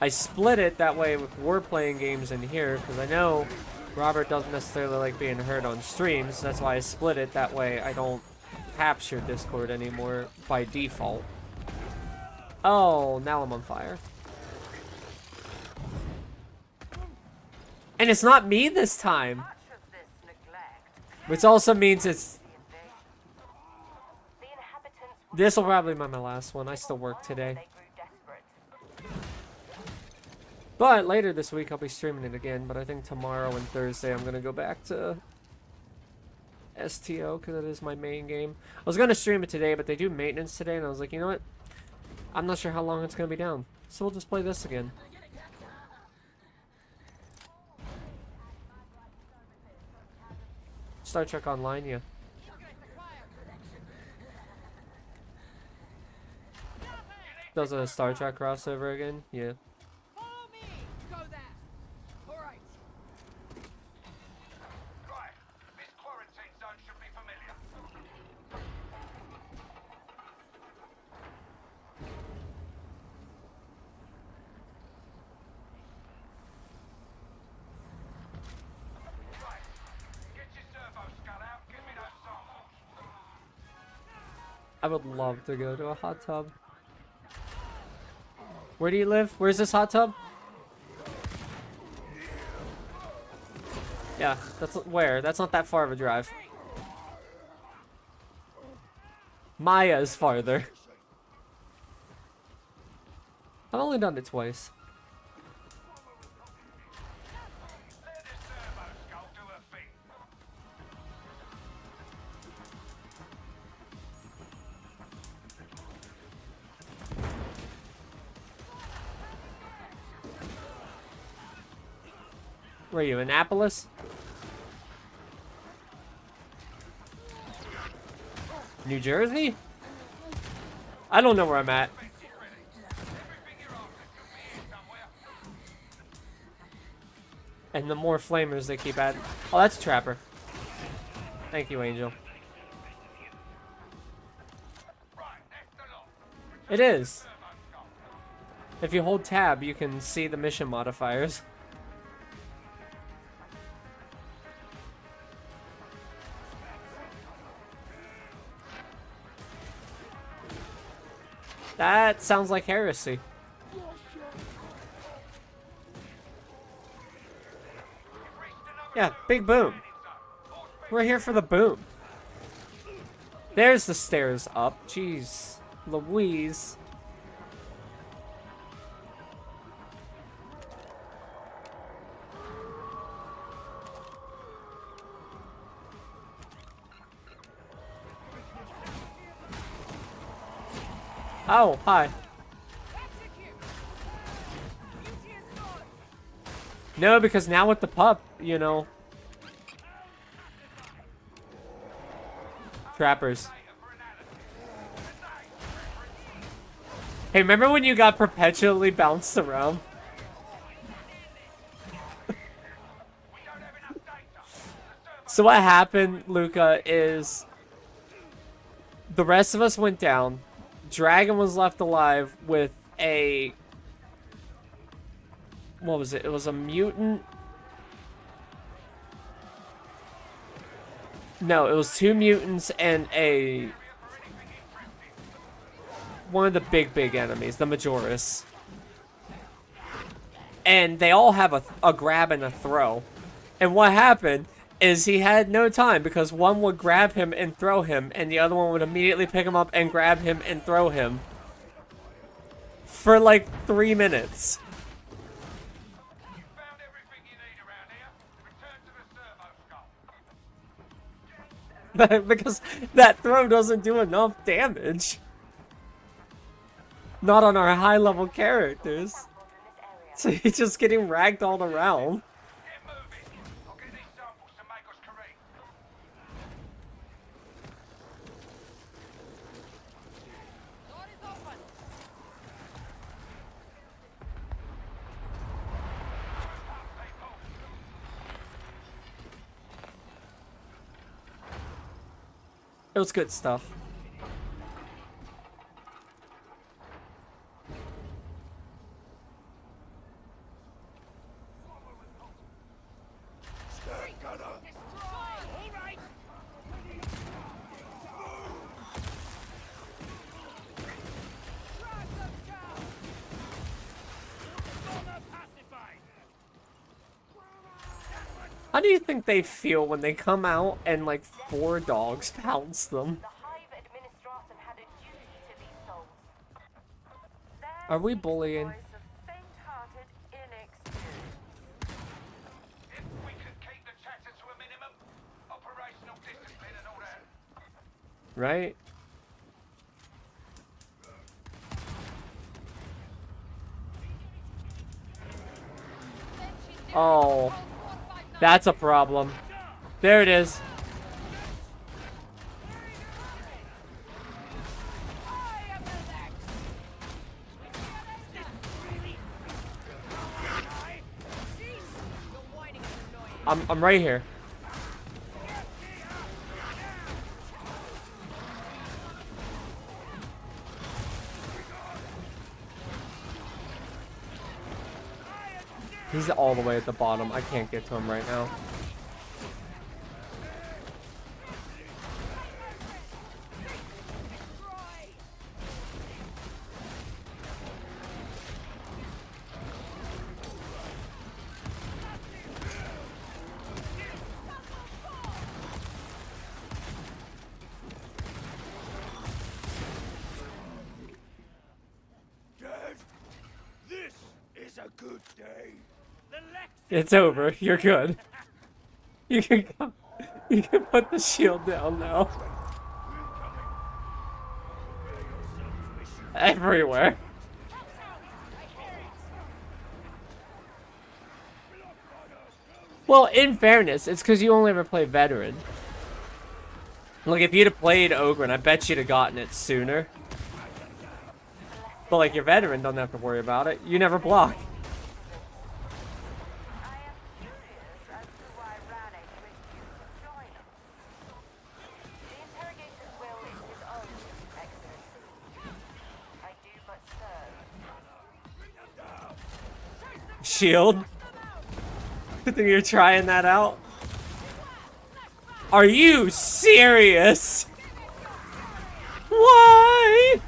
I split it that way if we're playing games in here, because I know Robert doesn't necessarily like being heard on streams, so that's why I split it that way I don't capture Discord anymore by default. Oh, now I'm on fire. And it's not me this time. Which also means it's... This will probably be my last one. I still work today. But later this week I'll be streaming it again. But I think tomorrow and Thursday I'm going to go back to STO because it is my main game. I was going to stream it today, but they do maintenance today. And I was like, you know what? I'm not sure how long it's going to be down. So we'll just play this again. Star Trek Online, yeah. Does a Star Trek crossover again? Yeah. Follow me. Go there. All right. Right, this quarantine zone should be familiar. Right, get your servo skull out, give me those samples. I would love to go to a hot tub. Where do you live? Where's this hot tub? Yeah, that's where. That's not that far of a drive. Maya is farther. I've only done it twice. Let the servo skull do her thing. Where are you, Annapolis? New Jersey? I don't know where I'm at. And the more flamers they keep adding. Oh, that's a trapper. Thank you, Angel. It is. If you hold tab, you can see the mission modifiers. That sounds like heresy. Yeah, big boom. We're here for the boom. There's the stairs up. Jeez, Louise. Oh, hi. No, because now with the pup, you know. Trappers. Hey, remember when you got perpetually bounced around? So what happened, Luca, is the rest of us went down. Dragon was left alive with a... What was it? It was a mutant... No, it was 2 mutants and a... One of the big enemies, the Majoris. And they all have a grab and a throw. And what happened is he had no time because one would grab him and throw him, and the other one would immediately pick him up and grab him and throw him. For like 3 minutes. You found everything you need around here. Return to the servo skull. Because that throw doesn't do enough damage. Not on our high level characters. So he's just getting ragdolled around. Get moving. I'll get these samples to Magos Kareem. Door is open. It was good stuff. How do you think they feel when they come out and like 4 dogs pounce them? Are we bullying? Right? Oh, that's a problem. There it is. I'm right here. He's all the way at the bottom. I can't get to him right now. Dad, this is a good day. It's over. You're good. You can go. You can put the shield down now. Everywhere. Well, in fairness, it's because you only ever play veteran. Like, if you'd have played Ogryn, I bet you'd have gotten it sooner. But, like, your veteran don't have to worry about it. You never block. Shield. Good thing you're trying that out. Are you serious? Why?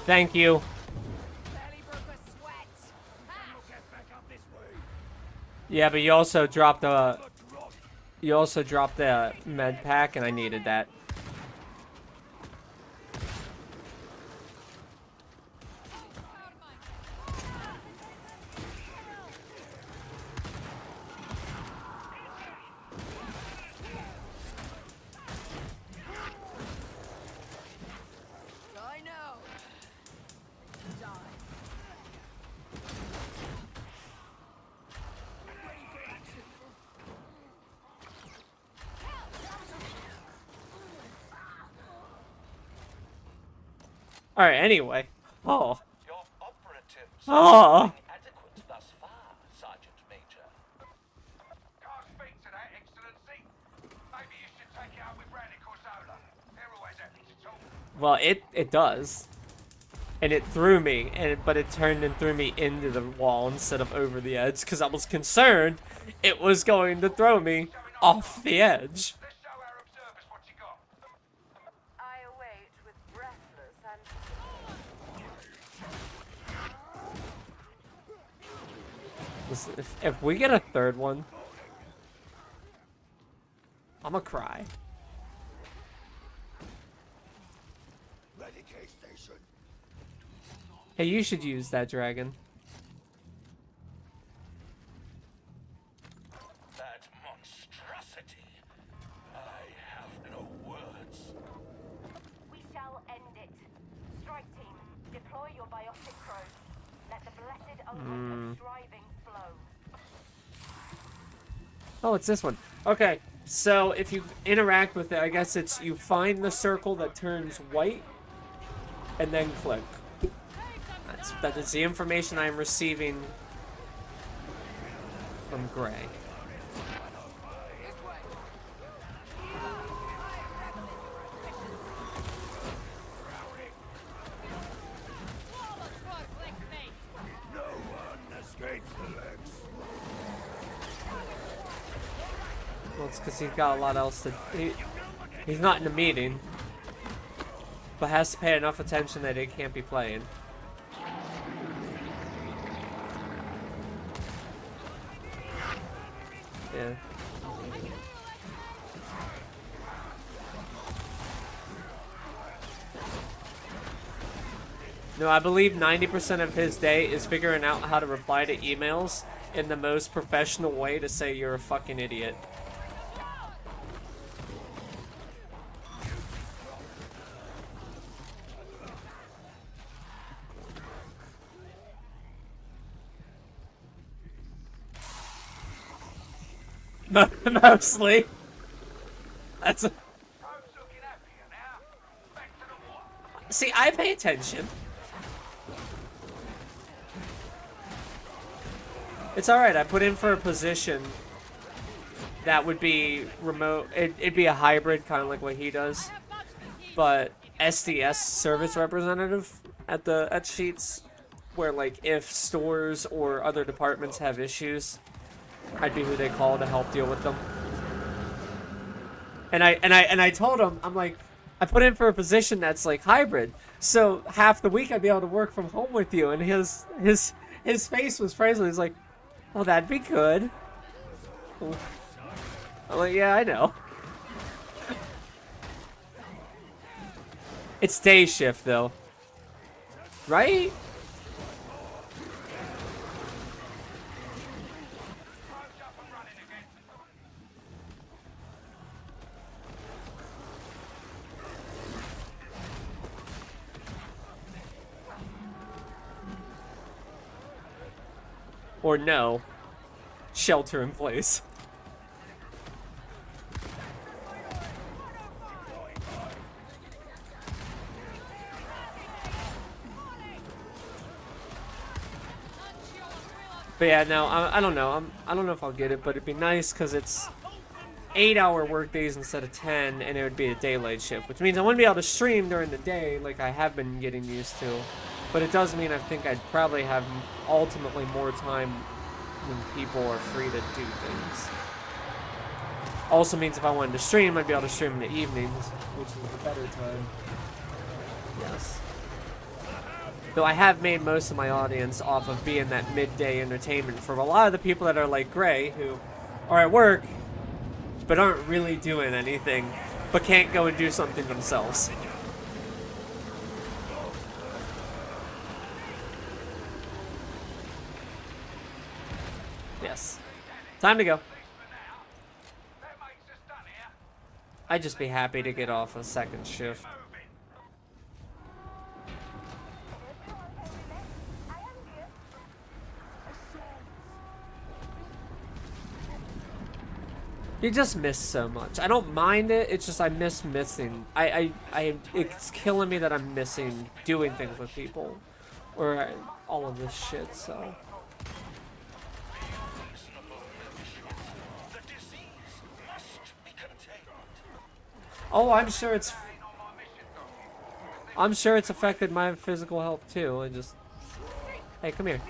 Thank you. Yeah, but you also dropped the med pack, and I needed that. All right. Anyway. Oh. Your operatives Oh. adequate thus far, Sergeant Major. Can't speak to that, Excellency. Maybe you should take it up with Rannick or Zola. They're always happy to talk. Well, it does, and it threw me, but it turned and threw me into the wall instead of over the edge because I was concerned it was going to throw me off the edge. If we get a third one, I'ma cry. Hey, you should use that dragon. That monstrosity. I have no words. We shall end it. Strike team, deploy your biotic crows. Let the blessed omen of striving flow. Oh, it's this one. Okay, so if you interact with it, I guess it's you find the circle that turns white, and then click. That is the information I am receiving from Gray. No one escapes the legs. Well, it's because he's got a lot else to... He's not in a meeting, but has to pay enough attention that he can't be playing. Yeah. No, I believe 90% of his day is figuring out how to reply to emails in the most professional way to say you're a fucking idiot. Mostly. That's a... See, I pay attention. It's alright, I put in for a position that would be remote. It'd be a hybrid, kind of like what he does. But SDS service representative at Sheets, where like if stores or other departments have issues, I'd be who they call to help deal with them. And I told him, I'm like, I put in for a position that's like hybrid, so half the week I'd be able to work from home with you. And his face was priceless. He's like, well, that'd be good. I'm like, yeah, I know. It's day shift though, right? Or no, shelter in place. But yeah, no, I don't know. I don't know if I'll get it, but it'd be nice because it's 8-hour work days instead of 10, and it would be a daylight shift, which means I wouldn't be able to stream during the day like I have been getting used to. But it does mean I think I'd probably have ultimately more time when people are free to do things. Also means if I wanted to stream, I'd be able to stream in the evenings, which is a better time. Yes. Though I have made most of my audience off of being that midday entertainment for a lot of the people that are like Gray, who are at work, but aren't really doing anything, but can't go and do something themselves. Yes. Time to go. I'd just be happy to get off a second shift. You just miss so much. I don't mind it, it's just I miss missing. It's killing me that I'm missing doing things with people. Or all of this shit, so... Oh, I'm sure it's affected my physical health too. And just, hey, come here.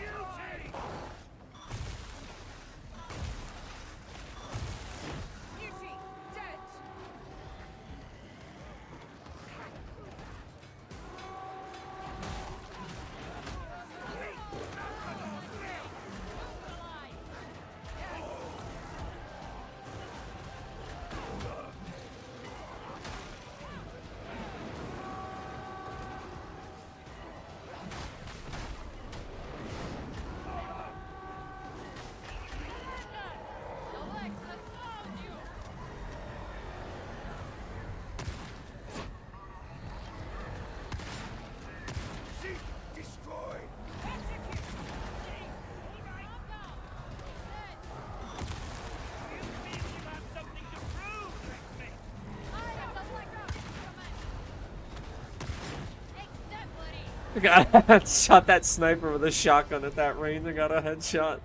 Shot that sniper with a shotgun at that range. I got a headshot.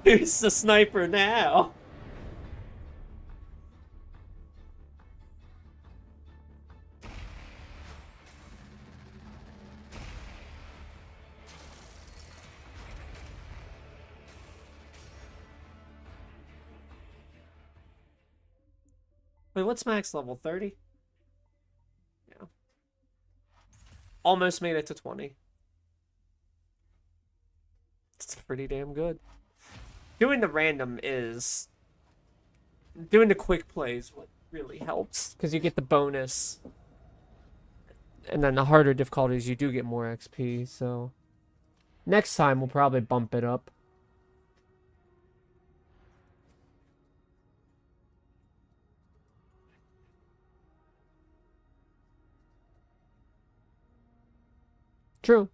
Who's the sniper now? Wait, what's max level? 30? Yeah. Almost made it to 20. It's pretty damn good. Doing the random is... Doing the quick plays what really helps. Because you get the bonus. And then the harder difficulties, you do get more XP, so... Next time, we'll probably bump it up. True.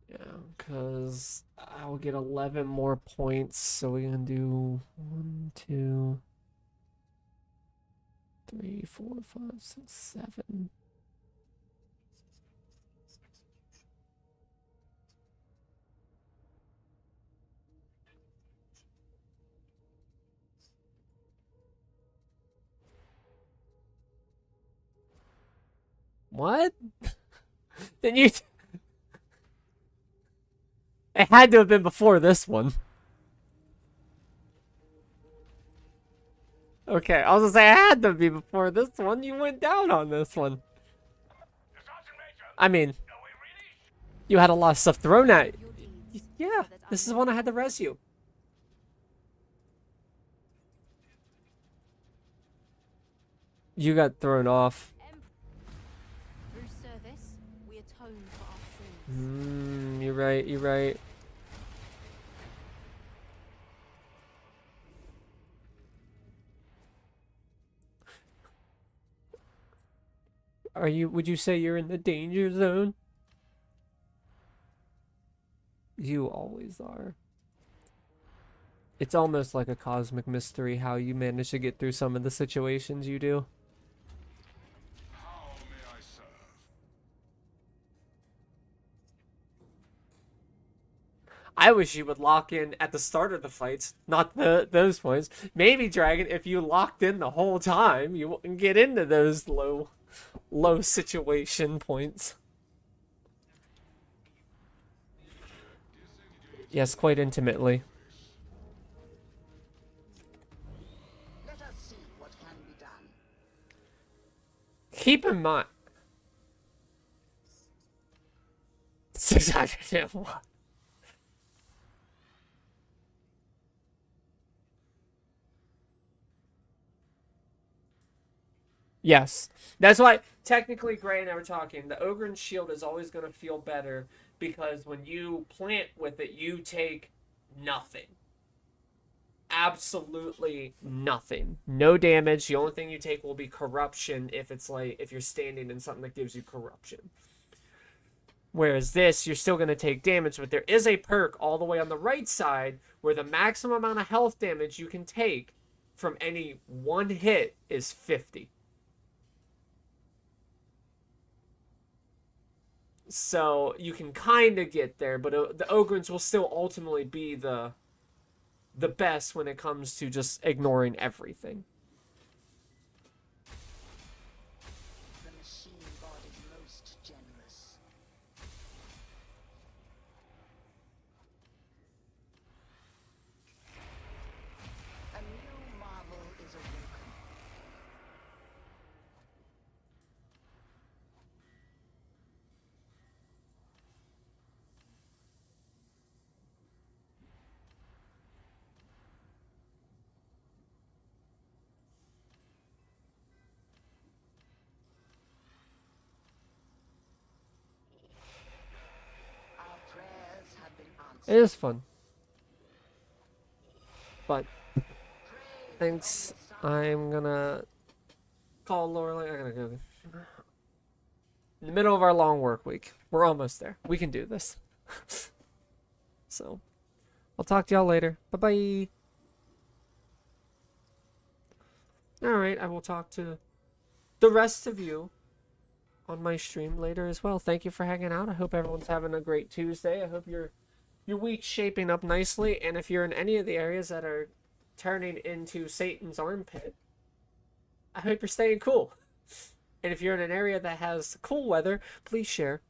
Yeah, because I'll get 11 more points, so we can do 1, 2, 3, 4, 5, 6, 7. What? Then you... It had to have been before this one. Okay, I was gonna say it had to be before this one. You went down on this one. I mean, you had a lot of stuff thrown at you. Yeah, this is one I had to res you. You got thrown off. Through service, we atone for our sins. You're right, you're right. Would you say you're in the danger zone? You always are. It's almost like a cosmic mystery how you manage to get through some of the situations you do. How may I serve? I wish you would lock in at the start of the fights, not those points. Maybe, Dragon, if you locked in the whole time, you wouldn't get into those low situation points. Yes, quite intimately. Let us see what can be done. Keep in mind... 601. Yes. That's why, technically, Gray and I were talking, the Ogryn's Shield is always going to feel better because when you plant with it, you take nothing. Absolutely nothing. No damage. The only thing you take will be corruption if you're standing in something that gives you corruption. Whereas this, you're still going to take damage, but there is a perk all the way on the right side where the maximum amount of health damage you can take from any one hit is 50. So you can kind of get there, but the Ogryns will still ultimately be the best when it comes to just ignoring everything. The machine god is most generous. A new marvel is awoken. It is fun. But thanks. I'm gonna call Lorelai. I gotta go. In the middle of our long work week. We're almost there. We can do this. So, I'll talk to y'all later. Bye-bye. Alright, I will talk to the rest of you on my stream later as well. Thank you for hanging out. I hope everyone's having a great Tuesday. I hope your week's shaping up nicely. And if you're in any of the areas that are turning into Satan's armpit, I hope you're staying cool. And if you're in an area that has cool weather, please share